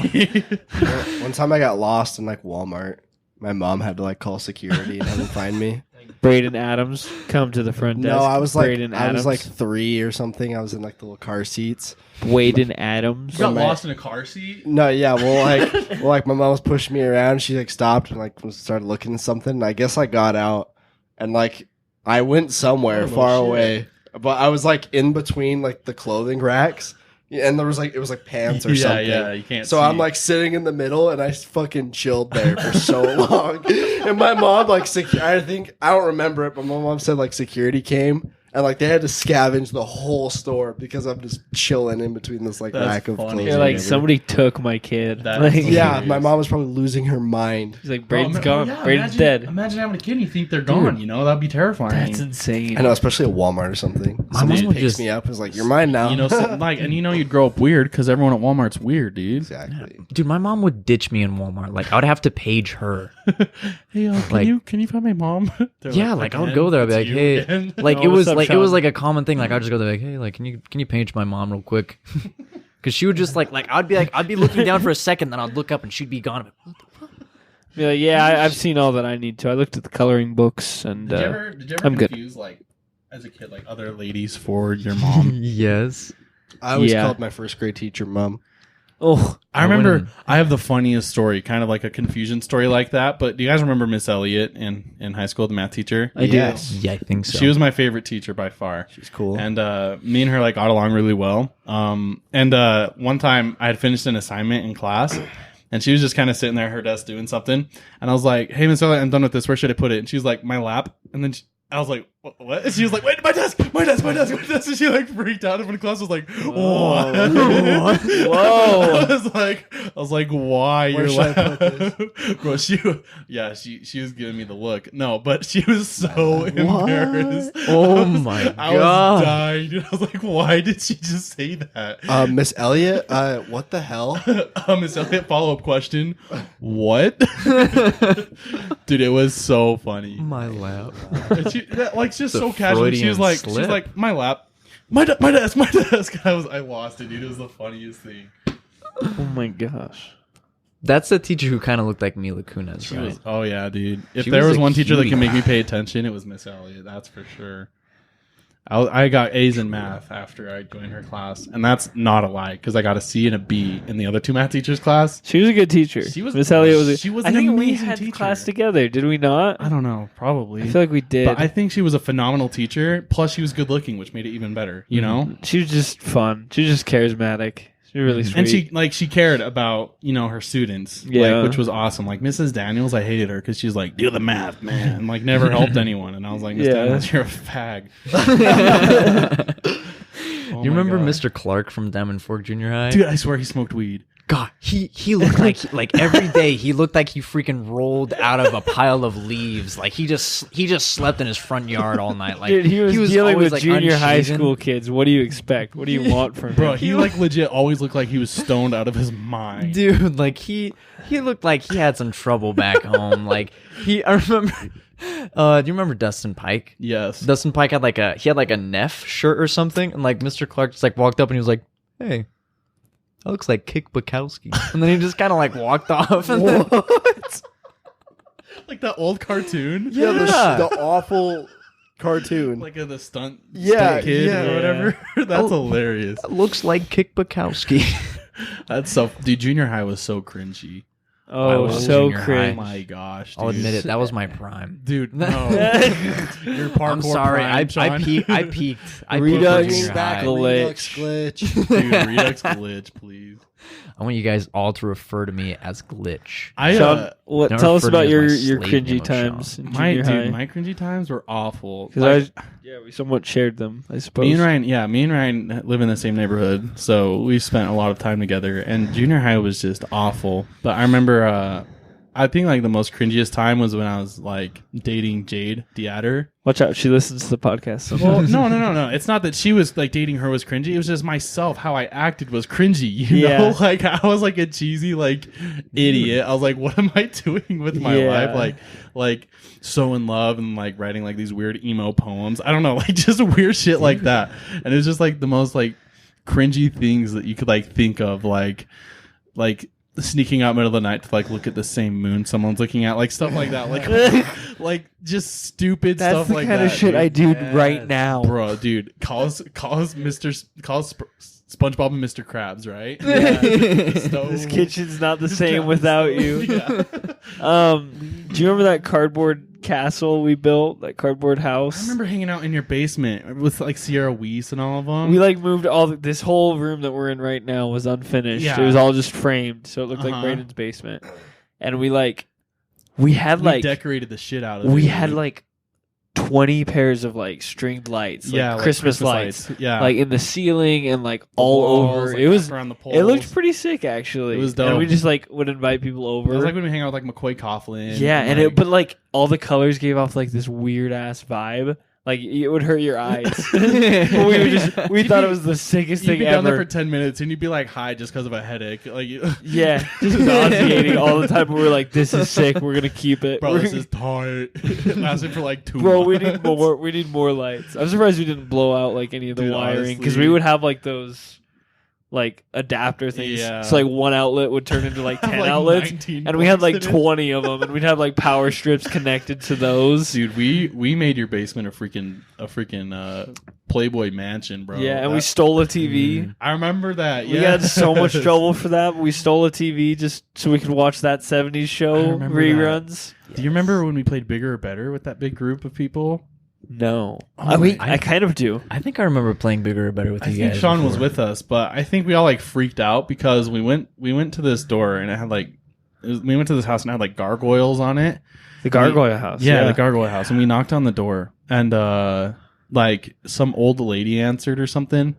wall. One time I got lost in like Walmart. My mom had to like call security and have them find me. Braden Adams, come to the front desk. No, I was Braden like 3 or something. I was in like the little car seats. Braden Adams. You got my- lost in a car seat? No, yeah, well, like my mom was pushing me around. She like stopped and like started looking at something. And I guess I got out and like I went somewhere Oh, no far shit. away, but I was like in between like the clothing racks, and there was like it was like pants or something. Yeah, you can't. So see. I'm like sitting in the middle, and I fucking chilled there for so long. And my mom like I don't remember it, but my mom said like security came. And like they had to scavenge the whole store because I'm just chilling in between this like That's rack of funny. clothes. You're or like, whatever. somebody took my kid. That Like, is Yeah, hilarious. my mom was probably losing her mind. He's like, Bro, Braden's gone. yeah, Braden's imagine, dead. Imagine having a kid and you think they're gone. You know, that'd be terrifying. That's insane. I know, especially at Walmart or something. My Somebody mom would picks just- me up and is like, "You're mine now." You know, so, like, and you know, you'd grow up weird because everyone at Walmart's weird, dude. exactly. Dude, my mom would ditch me in Walmart. Like I would have to page her. Hey, Like- can you find my mom? They're Yeah, like I would "Again? go there. I'd be like, It's you hey, again?" like Oh, it was what's up, like it was Sean? like a common thing. Like I'd just go there, like, hey, like can you page my mom real quick? Because she would just like I'd be looking down for a second, then I'd look up and she'd be gone. Be like, yeah, I've seen all that I need to. I looked at the coloring books, and Did you ever I'm good. confuse like as a kid like other ladies for your mom? Yes. I always Yeah. called my first grade teacher mom. oh, I remember wouldn't. I have the funniest story, kind of like a confusion story like that. But do you guys remember Miss Elliott in high school, the math teacher? I do. Yes. Yeah, I think so. She was my favorite teacher by far. She's cool. And me and her like got along really well. And one time I had finished an assignment in class, and she was just kind of sitting there at her desk doing something. And I was like, "Hey, Miss Elliott, I'm done with this. Where should I put it?" And she was like, "My lap." And then I was like, "What?" And she was like, "Wait, my desk." And she like freaked out. Everyone in class was like, "What?" Whoa. I was like, "Why?" Where You're should I like, put bro. She was giving me the look. No, but she was so embarrassed. Oh my I was God. dying, dude. I was like, "Why did she just say that?" Miss Elliott, what the hell? Miss Elliott, follow-up question. What? Dude, it was so funny. my lap. And she, like, just The so casual. She was Freudian like, slip. my lap. My desk. I lost it, dude. It was the funniest thing. Oh my gosh. That's the teacher who kind of looked like Mila Kunis, She right? was, oh yeah, dude. If She there was was a one teacher that cutie. can make me pay attention, it was Miss Elliott. That's for sure. I got A's in math after I joined her class, and that's not a lie because I got a C and a B in the other two math teachers' class. She was a good teacher. She was- Miss Elliott was. she was I an think we amazing had teacher. class together. Did we not? I don't know, probably. I feel like we did. But I think she was a phenomenal teacher. Plus, she was good looking, which made it even better. You know, She was just fun. She was just charismatic. She was really sweet. and she cared about her students, Yeah. like, which was awesome. Like Mrs. Daniels, I hated her because she's like, do the math, man, and like never helped anyone. And I was like, Miss Yeah. Daniels, you're a fag. Oh You my remember God. Mr. Clark from Diamond Fork Junior High? Dude, I swear he smoked weed. God, he looked like every day he looked like he freaking rolled out of a pile of leaves. Like he just slept in his front yard all night. Like Dude, he was dealing always, with like, junior high unshaven. school kids. What do you expect? What do you want from Bro, him? he like legit always looked like he was stoned out of his mind. Dude, like he looked like he had some trouble back home. Like I remember Do you remember Dustin Pike? Yes. Dustin Pike had like a Neff shirt or something, and like Mr. Clark just like walked up and he was like, "Hey, that looks like Kick Bukowski," and then he just kind of like walked off. And then, Like that old cartoon. Yeah, the awful cartoon. Like the stunt Yeah, kid yeah. or whatever. That's hilarious. that looks like Kick Bukowski. That's so. Dude, junior high was so cringy. Oh, love so junior high. Oh cringe. my gosh, dude. I'll admit it, that was my prime. Dude, no. Your parkour I'm sorry, prime, I Sean. peaked. I peaked. I peaked Redux in junior back high. glitch. Redux glitch. Dude, Redux glitch, please. I want you guys all to refer to me as Glitch. I Sean, what? Never Tell us referred to about me as your my slave cringy name of times Sean. in my junior high. my cringy times were awful. 'Cause we somewhat shared them, I suppose. Me and Ryan live in the same neighborhood, so we spent a lot of time together. And junior high was just awful. But I remember, I think like the most cringiest time was when I was like dating Jade Deatter. Watch out, she listens to the podcast. Well, Sometimes. no. It's not that she was like dating her was cringy. It was just myself, how I acted was cringy. You Yeah. know, like I was like a cheesy like idiot. I was like, what am I doing with my Yeah. life? Like so in love and like writing like these weird emo poems. I don't know, like just weird shit like that. And it was just like the most like cringy things that you could like think of, like sneaking out middle of the night to like look at the same moon someone's looking at, like stuff like that, like just stupid That's stuff the like kind that. of shit dude. I do Yes. right now. Bro, dude, calls SpongeBob and Mr. Krabs, right? This kitchen's not the same without you. Yeah. Do you remember that cardboard castle we built? That cardboard house? I remember hanging out in your basement with like Sierra Weiss and all of them. We like moved this whole room that we're in right now was unfinished. Yeah. It was all just framed, so it looked like Uh-huh. Brayden's basement. And we had we like decorated the shit out of it. we had like 20 pairs of like stringed lights, like like Christmas lights, Yeah, like in the ceiling and like all walls, over. like, It was around the poles. it looked pretty sick actually. It was And we dope. just like would invite people over. It was like when we hang out with like McCoy Coughlin. Yeah, and like, but like all the colors gave off like this weird ass vibe. Like it would hurt your eyes. But we thought it was the sickest you'd thing be down there ever. for 10 minutes and you'd be like high just because of a headache. Like, Yeah, just nauseating all the time. But we're like, this is sick. We're gonna keep it. bro, We're- this is tight. It lasted for like 2 Bro, months. we need more. We need more lights. I'm surprised we didn't blow out like any of the Dude, wiring because honestly. we would have like those like adapter things. Yeah. So like one outlet would turn into like 10 Like outlets, 19 and we had like plugs in it. 20 of them, and we'd have like power strips connected to those. Dude, we made your basement a freaking Playboy mansion, bro. Yeah, and we That- stole a TV. I remember that. We Yeah, got so much trouble for that. But we stole a TV just so we could watch that 70s I show remember reruns. Do you remember when we played Bigger or Better with that big group of people? No, Oh wait, my- I kind of do. I think I remember playing Bigger or Better with I you think guys. Sean was before. with us, but I think we all like freaked out because we went to this door and it had like we went to this house and it had like gargoyles on it. The Gargoyle House. Yeah, the gargoyle house, and we knocked on the door and like some old lady answered or something.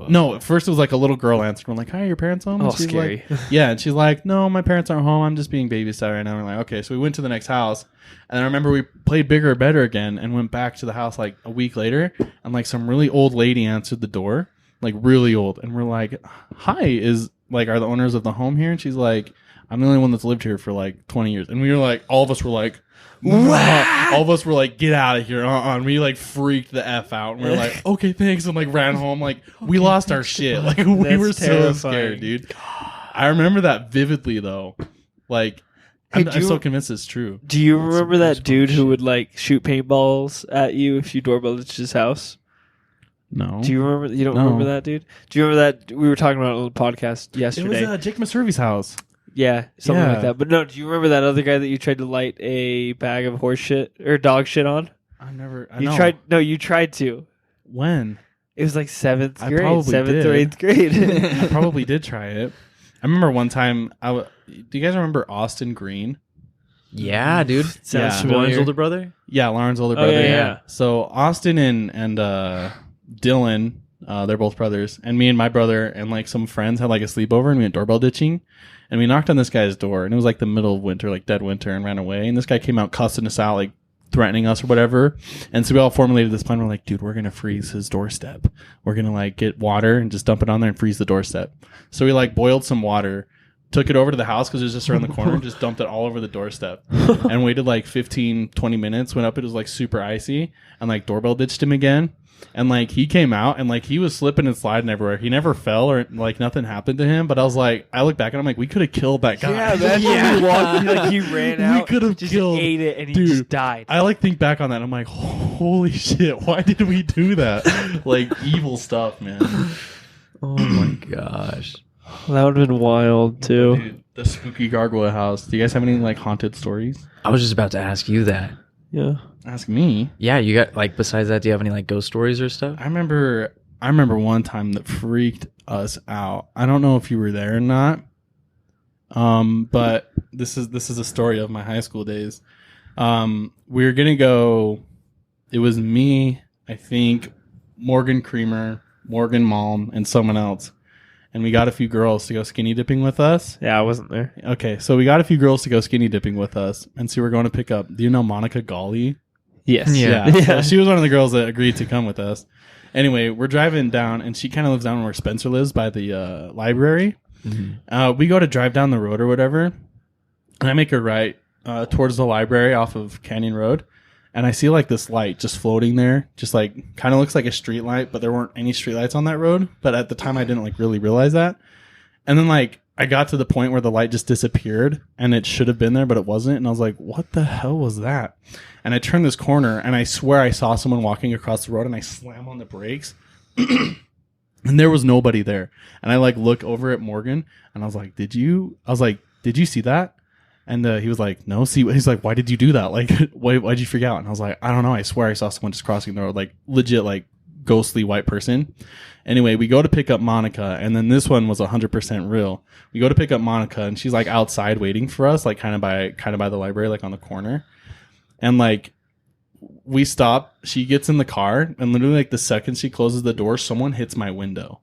No, at first it was like a little girl answered. We're like, "Hi, are your parents home?" Oh, And she's scary. like, yeah, and she's like, "No, my parents aren't home. I'm just being babysat right now." We're like, "Okay." So we went to the next house, and I remember we played Bigger or Better again, and went back to the house like a week later, and like some really old lady answered the door, like really old, and we're like, "Hi, are the owners of the home here?" And she's like, "I'm the only one that's lived here for like 20 years," and we were like, all of us were like. All of us were like, "Get out of here!" And we like freaked the f out, and we were like, "Okay, thanks," and like ran home. Like we lost our shit. Like we That's were so terrifying. scared, dude. I remember that vividly, though. Like Hey, I'm so convinced it's true. Do you remember That's that dude who would like shoot paintballs at you if you doorbelled his house? No, Do you remember? You don't No. remember that dude? Do you remember that we were talking about it on the podcast it yesterday? was Jake Maservi's house. Yeah, something Yeah. like that. But no, do you remember that other guy that you tried to light a bag of horse shit or dog shit on? I You know. tried. No, you tried to. When It was like seventh I grade, probably 7th did. or 8th grade. I probably did try it. I remember one time. Do you guys remember Austin Green? Yeah, dude. Sounds Yeah. Lauren's familiar. older brother. Yeah, Lauren's older Oh, brother. yeah. So Austin and Dylan, they're both brothers, and me and my brother and like some friends had like a sleepover, and we went doorbell ditching, and we knocked on this guy's door, and it was like the middle of winter, like dead winter, and ran away. And this guy came out cussing us out, like threatening us or whatever. And so we all formulated this plan. We're like, dude, we're gonna freeze his doorstep. We're gonna like get water and just dump it on there and freeze the doorstep. So we like boiled some water, took it over to the house because it was just around the corner and just dumped it all over the doorstep and waited like 15, 20 minutes. Went up, it was like super icy, and like doorbell ditched him again. And like he came out and like he was slipping and sliding everywhere. He never fell or like nothing happened to him. But I was like, I look back and I'm like, we could have killed that guy. Yeah, that's when he walked. Like he ran out. We could have just killed. ate it and he Dude, just died. I like think back on that. And I'm like, holy shit! Why did we do that? Like evil stuff, man. Oh my gosh. That would have been wild too. Dude, the spooky gargoyle house. Do you guys have any like haunted stories? I was just about to ask you that. Yeah. Ask me. Yeah, you got like besides that, do you have any like ghost stories or stuff? I remember one time that freaked us out. I don't know if you were there or not. But this is a story of my high school days. We were gonna go. It was me, I think, Morgan Creamer, Morgan Malm, and someone else. And we got a few girls to go skinny dipping with us. Yeah, I wasn't there. Okay, so we got a few girls to go skinny dipping with us. And so we're going to pick up, do you know Monica Gawley? Yes. Yeah. So she was one of the girls that agreed to come with us. Anyway, we're driving down, and she kind of lives down where Spencer lives by the library. Mm-hmm. We go to drive down the road or whatever, and I make a right towards the library off of Canyon Road. And I see like this light just floating there, just like kind of looks like a street light, but there weren't any street lights on that road. But at the time I didn't like really realize that. And then like I got to the point where the light just disappeared and it should have been there, but it wasn't. And I was like, what the hell was that? And I turned this corner and I swear I saw someone walking across the road and I slam on the brakes and there was nobody there. And I like look over at Morgan and I was like, did you see that? And he was like, no, see, he's like, why did you do that? Like, why'd you freak out? And I was like, I don't know. I swear I saw someone just crossing the road, like legit, like ghostly white person. Anyway, we go to pick up Monica, and then this one was 100% real. We go to pick up Monica, and she's like outside waiting for us, like kind of by the library, like on the corner. And like we stop, she gets in the car, and literally like the second she closes the door, someone hits my window.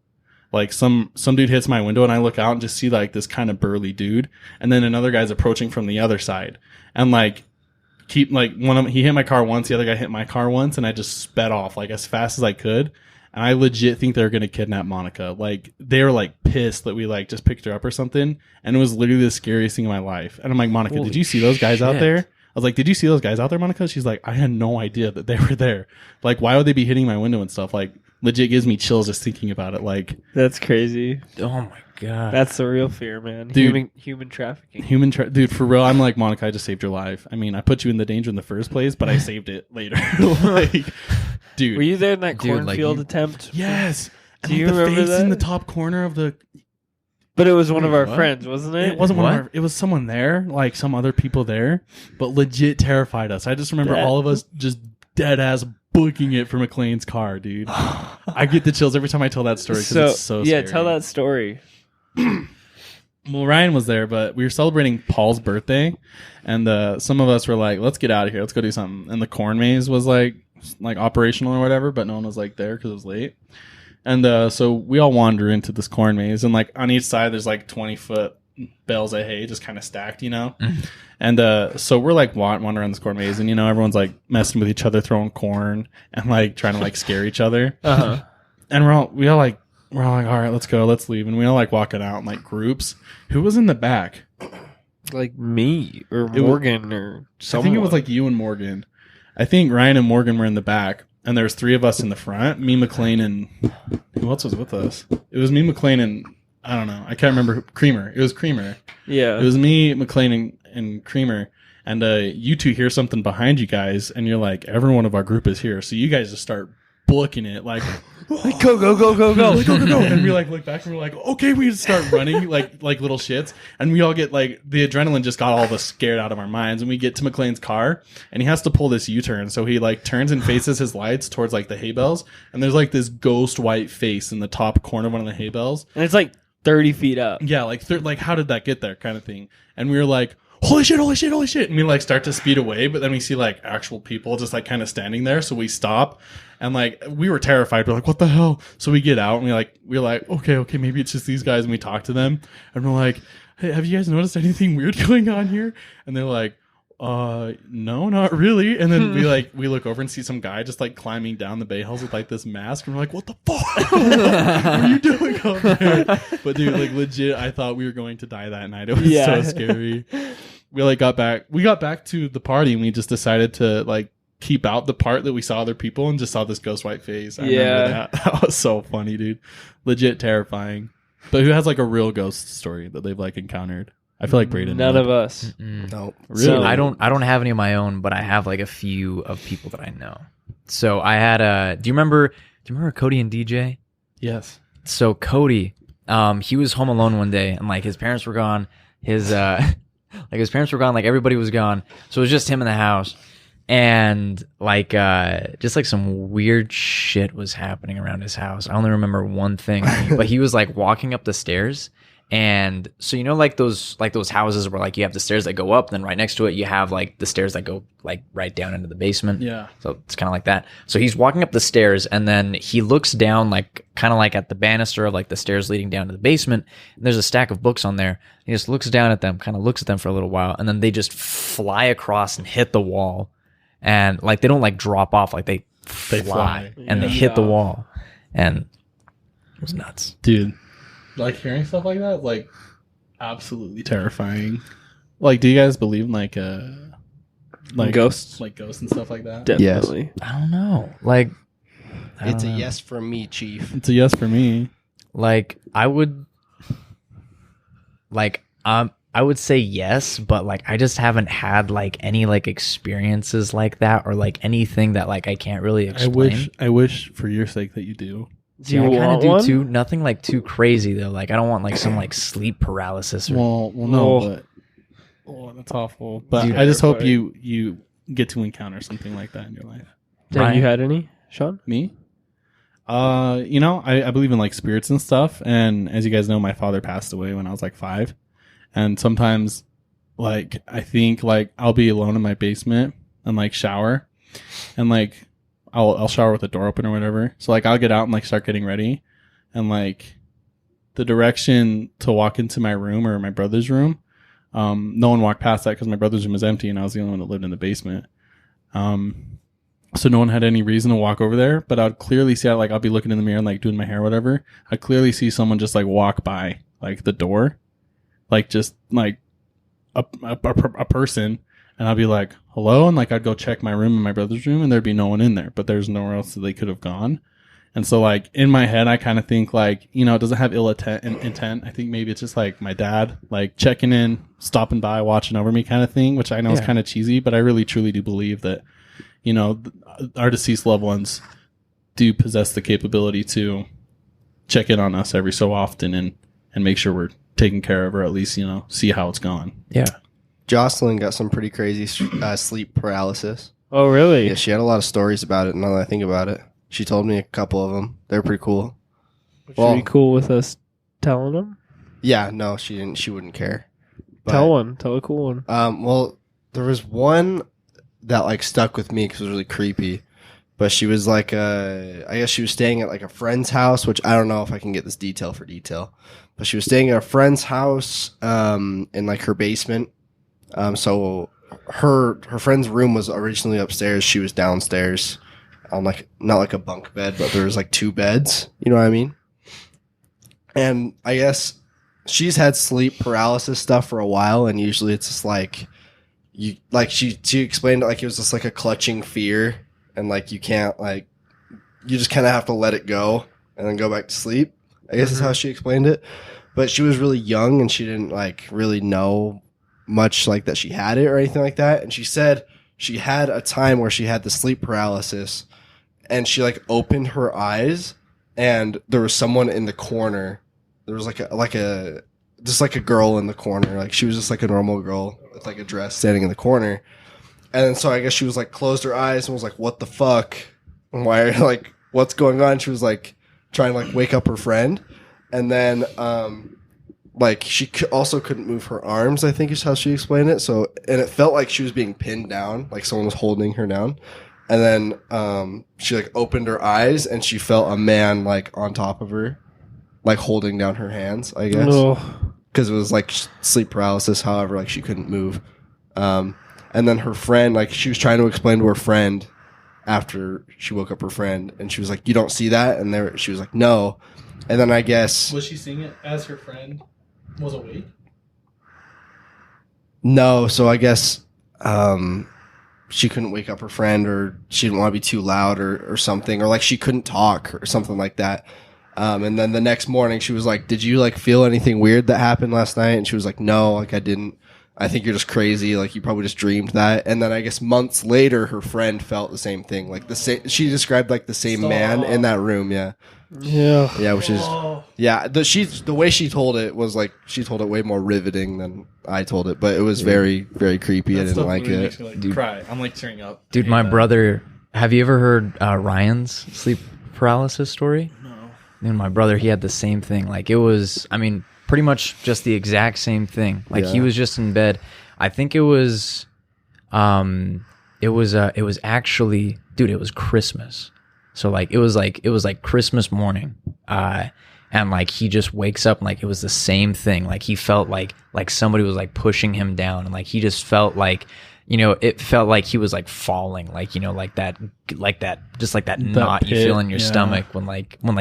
Like some dude hits my window and I look out and just see like this kind of burly dude, and then another guy's approaching from the other side, and like he hit my car once, the other guy hit my car once, and I just sped off like as fast as I could. And I legit think they were gonna kidnap Monica. Like they were like pissed that we like just picked her up or something, and it was literally the scariest thing in my life. And I'm like, Monica, Holy did you see those guys out shit. there? I was like, did you see those guys out there, Monica? She's like, I had no idea that they were there. Like, why would they be hitting my window and stuff? Like, legit gives me chills just thinking about it. Like, That's crazy. Oh my god. That's the real fear, man. Dude. Human trafficking. dude, for real, I'm like, Monica, I just saved your life. I mean, I put you in the danger in the first place, but I saved it later. Like, dude. Were you there in that Dude, like, cornfield you- attempt? Yes. And Do you the remember face that? in the top corner of the... But it was one of our What? friends, wasn't it? It wasn't one What? of our... It was someone there, like some other people there, but legit terrified us. I just remember That- all of us just dead ass booking it for McLean's car, dude. I get the chills every time I tell that story because it's so yeah, scary. tell that story. Well, Ryan was there, but we were celebrating Paul's birthday, and some of us were like, let's get out of here. Let's go do something. And the corn maze was like operational or whatever, but no one was like there because it was late. And so we all wander into this corn maze, and like on each side there's like 20-foot bales of hay just kind of stacked, you know. And so we're like wandering around this corn maze, and you know everyone's like messing with each other, throwing corn and like trying to like scare each other. And we're all like, all right, let's go, let's leave. And we all like walking out in like groups. Who was in the back? Like me or was- Morgan or someone. I think it was like you and Morgan. I think Ryan and Morgan were in the back, and there was three of us in the front. Me, McLean, and who else was with us? It was me, McLean, and I don't know. I can't remember. Creamer. It was Creamer. Yeah. It was me, McLean, and Creamer. And you two hear something behind you guys, and you're like, every one of our group is here. So you guys just start booking it like go. Like, go. and we like look back and we're like, okay, we just start running like little shits, and we all get like the adrenaline just got all of us scared out of our minds, and we get to McLean's car and he has to pull this U-turn, so he like turns and faces his lights towards like the hay bales, and there's like this ghost white face in the top corner of one of the hay bales, And it's like 30 feet up. yeah, like how did that get there kind of thing. And we were like, holy shit, and we like start to speed away, but then we see like actual people just like kind of standing there, so we stop, and like we were terrified. We're like, what the hell? So we get out and we're like okay, maybe it's just these guys, and we talk to them, and we're like, hey, have you guys noticed anything weird going on here? And they're like, no, not really. And then we look over and see some guy just like climbing down the bay hills with like this mask, and we're like, what the fuck? What are you doing up there? But dude, like legit, I thought we were going to die that night. It was so scary. We like got back to the party, and we just decided to like keep out the part that we saw other people and just saw this ghost white face. I remember that. That was so funny, dude. Legit terrifying. But who has like a real ghost story that they've like encountered? I feel like Braden. None of us. No, Really? So I don't have any of my own, but I have like a few of people that I know. So I had do you remember Cody and DJ? Yes. So Cody, he was home alone one day, and like his parents were gone. Like everybody was gone. So it was just him in the house. And like just like some weird shit was happening around his house. I only remember one thing, but he was like walking up the stairs. And so, you know, like those houses where like you have the stairs that go up, then right next to it you have like the stairs that go like right down into the basement. Yeah. So it's kind of like that. So he's walking up the stairs, and then he looks down like kind of like at the banister of like the stairs leading down to the basement. And there's a stack of books on there. He just looks down at them, kind of looks at them for a little while, and then they just fly across and hit the wall. And like they don't like drop off, like they fly and they hit the wall. And it was nuts. Dude. Like hearing stuff like that, like absolutely terrifying. Like, do you guys believe in like ghosts, like ghosts and stuff like that? Definitely. I don't know. Like, it's a yes from me, Chief. It's a yes for me. Like, I would say yes, but like I just haven't had like any like experiences like that, or like anything that like I can't really explain. I wish for your sake that you do. Yeah, I kind of do too. Nothing like too crazy though. Like I don't want like some like sleep paralysis. Or, Well, no, but that's awful. But Dude, I just hope you get to encounter something like that in your life. Have you had any, Sean? Me? You know, I believe in like spirits and stuff. And as you guys know, my father passed away when I was like 5. And sometimes, like, I think like I'll be alone in my basement and like shower, and like I'll shower with the door open or whatever. So like I'll get out and like start getting ready, and like the direction to walk into my room or my brother's room, no one walked past that because my brother's room was empty and I was the only one that lived in the basement. So no one had any reason to walk over there, but I'd clearly see, like, I'll be looking in the mirror and like doing my hair or whatever. I'd clearly see someone just like walk by like the door, like just like a person. And I'd be like, hello? And like, I'd go check my room and my brother's room and there'd be no one in there, but there's nowhere else that they could have gone. And so like in my head, I kind of think like, you know, it doesn't have ill intent. I think maybe it's just like my dad, like checking in, stopping by, watching over me kind of thing, which I know is kind of cheesy, but I really truly do believe that, you know, our deceased loved ones do possess the capability to check in on us every so often and make sure we're taken care of, or at least, you know, see how it's gone. yeah. Jocelyn got some pretty crazy sleep paralysis. Oh, really? Yeah, she had a lot of stories about it. Now that I think about it, she told me a couple of them. They're pretty cool. Should be cool with us telling them? Yeah, no, she didn't. She wouldn't care. But, Tell one. Tell a cool one. Well, there was one that like stuck with me because it was really creepy. But she was like, I guess she was staying at like a friend's house, which I don't know if I can get this detail for detail. But she was staying at a friend's house, in like her basement. So her friend's room was originally upstairs. She was downstairs on like, not like a bunk bed, but there was like 2 beds. You know what I mean? And I guess she's had sleep paralysis stuff for a while. And usually it's just like, she explained it like it was just like a clutching fear. And like, you can't like, you just kind of have to let it go and then go back to sleep. I guess is how she explained it. But she was really young and she didn't like really know much like that she had it or anything like that. And she said she had a time where she had the sleep paralysis and she like opened her eyes and there was someone in the corner. There was like a just like a girl in the corner. Like she was just like a normal girl with like a dress standing in the corner. And then so I guess she was like closed her eyes and was like, what the fuck? Why are like, what's going on? She was like trying to like wake up her friend. And then, like she also couldn't move her arms, I think is how she explained it. So, and it felt like she was being pinned down, like someone was holding her down. And then, she like opened her eyes and she felt a man like on top of her, like holding down her hands, I guess. Cause it was like sleep paralysis. However, like she couldn't move. And And then her friend, like, she was trying to explain to her friend after she woke up her friend, and she was like, "You don't see that?" And she was like, "No." And then I guess Was she seeing it as her friend was awake? no. So I guess she couldn't wake up her friend, or she didn't want to be too loud, or something, or like she couldn't talk or something like that. And then the next morning she was like, "Did you like feel anything weird that happened last night?" And she was like, "No, like I didn't. I think you're just crazy. Like you probably just dreamed that." And then I guess months later, her friend felt the same thing. Like the same, she described like the same man in that room. Yeah, Yeah. which is the way she told it was like she told it way more riveting than I told it, but it was very very creepy. I didn't like it. Makes me, like, cry. I'm like tearing up. Dude, my brother. Have you ever heard Ryan's sleep paralysis story? No. And my brother, he had the same thing. Like it was, I mean, pretty much just the exact same thing. Like he was just in bed. I think it was actually, dude, it was Christmas. So like it was like Christmas morning. And like he just wakes up and like it was the same thing. Like he felt like somebody was like pushing him down, and like he just felt like, you know, it felt like he was like falling, like, you know, like that just like that knot pit, you feel in your yeah. stomach when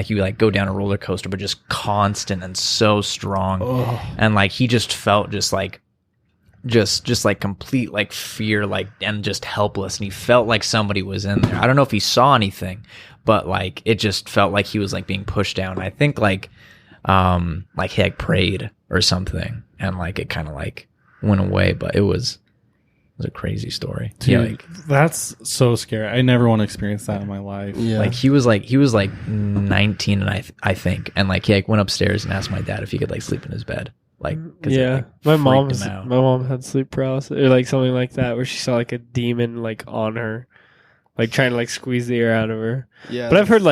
you like go down a roller coaster, but just constant and so strong. And like he just felt just like complete like fear, like, and just helpless, and he felt like somebody was in there. I don't know if he saw anything, but like it just felt like he was like being pushed down. I think like he like prayed or something, and like it kind of like went away, but it was a crazy story. Dude, Yeah, like that's so scary. I never want to experience that in my life. Yeah, like he was like 19, and I think, and like he like went upstairs and asked my dad if he could like sleep in his bed. Like, 'cause it, Yeah, like, my freaked him out. mom had sleep paralysis or like something like that, where she saw like a demon like on her, like trying to like squeeze the air out of her. yeah. But I've heard so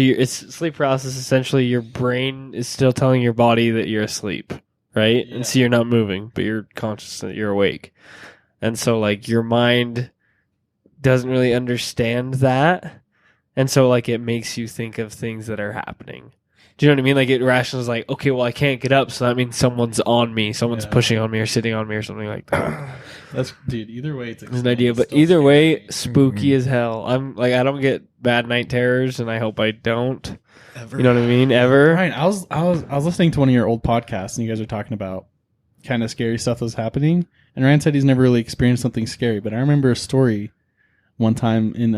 it's sleep paralysis. Essentially, your brain is still telling your body that you're asleep, right? Yeah. And so you're not moving, but you're conscious that you're awake. And so like your mind doesn't really understand that, and so like it makes you think of things that are happening. Do you know what I mean? Like it rationalizes like, okay, well I can't get up, so that means someone's on me, someone's pushing on me or sitting on me or something like that. That's dude. Either way, it's There's an idea, but either way, spooky as hell. I'm like, I don't get bad night terrors, and I hope I don't. Ever. You know what I mean? Ever. Ryan, I was listening to one of your old podcasts, and you guys were talking about kind of scary stuff that was happening. And Ryan said he's never really experienced something scary, but I remember a story one time in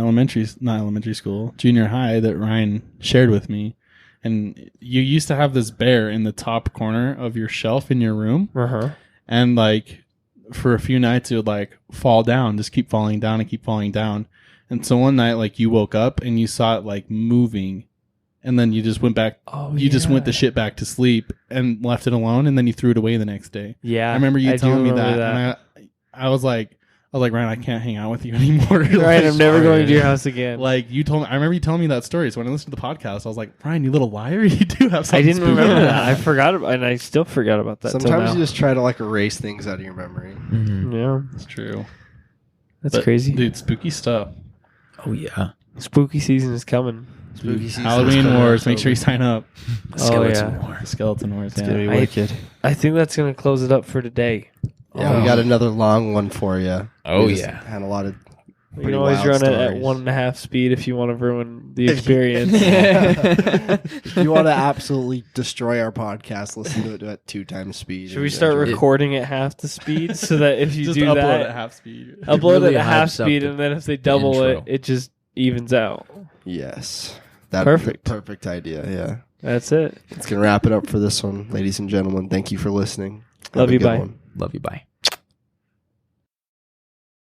junior high, that Ryan shared with me. And you used to have this bear in the top corner of your shelf in your room. Uh-huh. And like for a few nights it would like fall down, just keep falling down and keep falling down. And so one night like you woke up and you saw it like moving, and then you just went back. Just went the shit back to sleep and left it alone, and then you threw it away the next day. Yeah. I remember you telling me do remember that. And I was like, Ryan, I can't hang out with you anymore. Right, I'm never going to your house again. Like you told me, I remember you telling me that story. So when I listened to the podcast, I was like, Ryan, you little liar, you do have something. I didn't spooky. remember that. I forgot about, and I still forgot about that. Sometimes you just try to like erase things out of your memory. Mhm. Yeah, It's true. that's But, crazy. Dude, spooky stuff. Oh yeah, Spooky season is coming. Spooky season. Halloween Wars. Make sure you sign up. Skeleton yeah. War. Skeleton Wars. It's gonna be Yeah. wicked. I think that's going to close it up for today. Yeah, we got another long one for you. Oh, We just yeah. had a lot of. You Pretty can always wild run it at stories. 1.5 speed if you want to ruin the experience. If you want to absolutely destroy our podcast, listen to it at 2 times speed. Should we start recording at half the speed so that if you Just do upload that, at half speed. upload really it at half hypes up speed, the- and then if they double it, intro. it just evens out. Yes. That'd Perfect. be the perfect idea, yeah. That's it. It's going to wrap it up for this one, ladies and gentlemen. Thank you for listening. Have Love a you, good bye. one. Love you. Bye.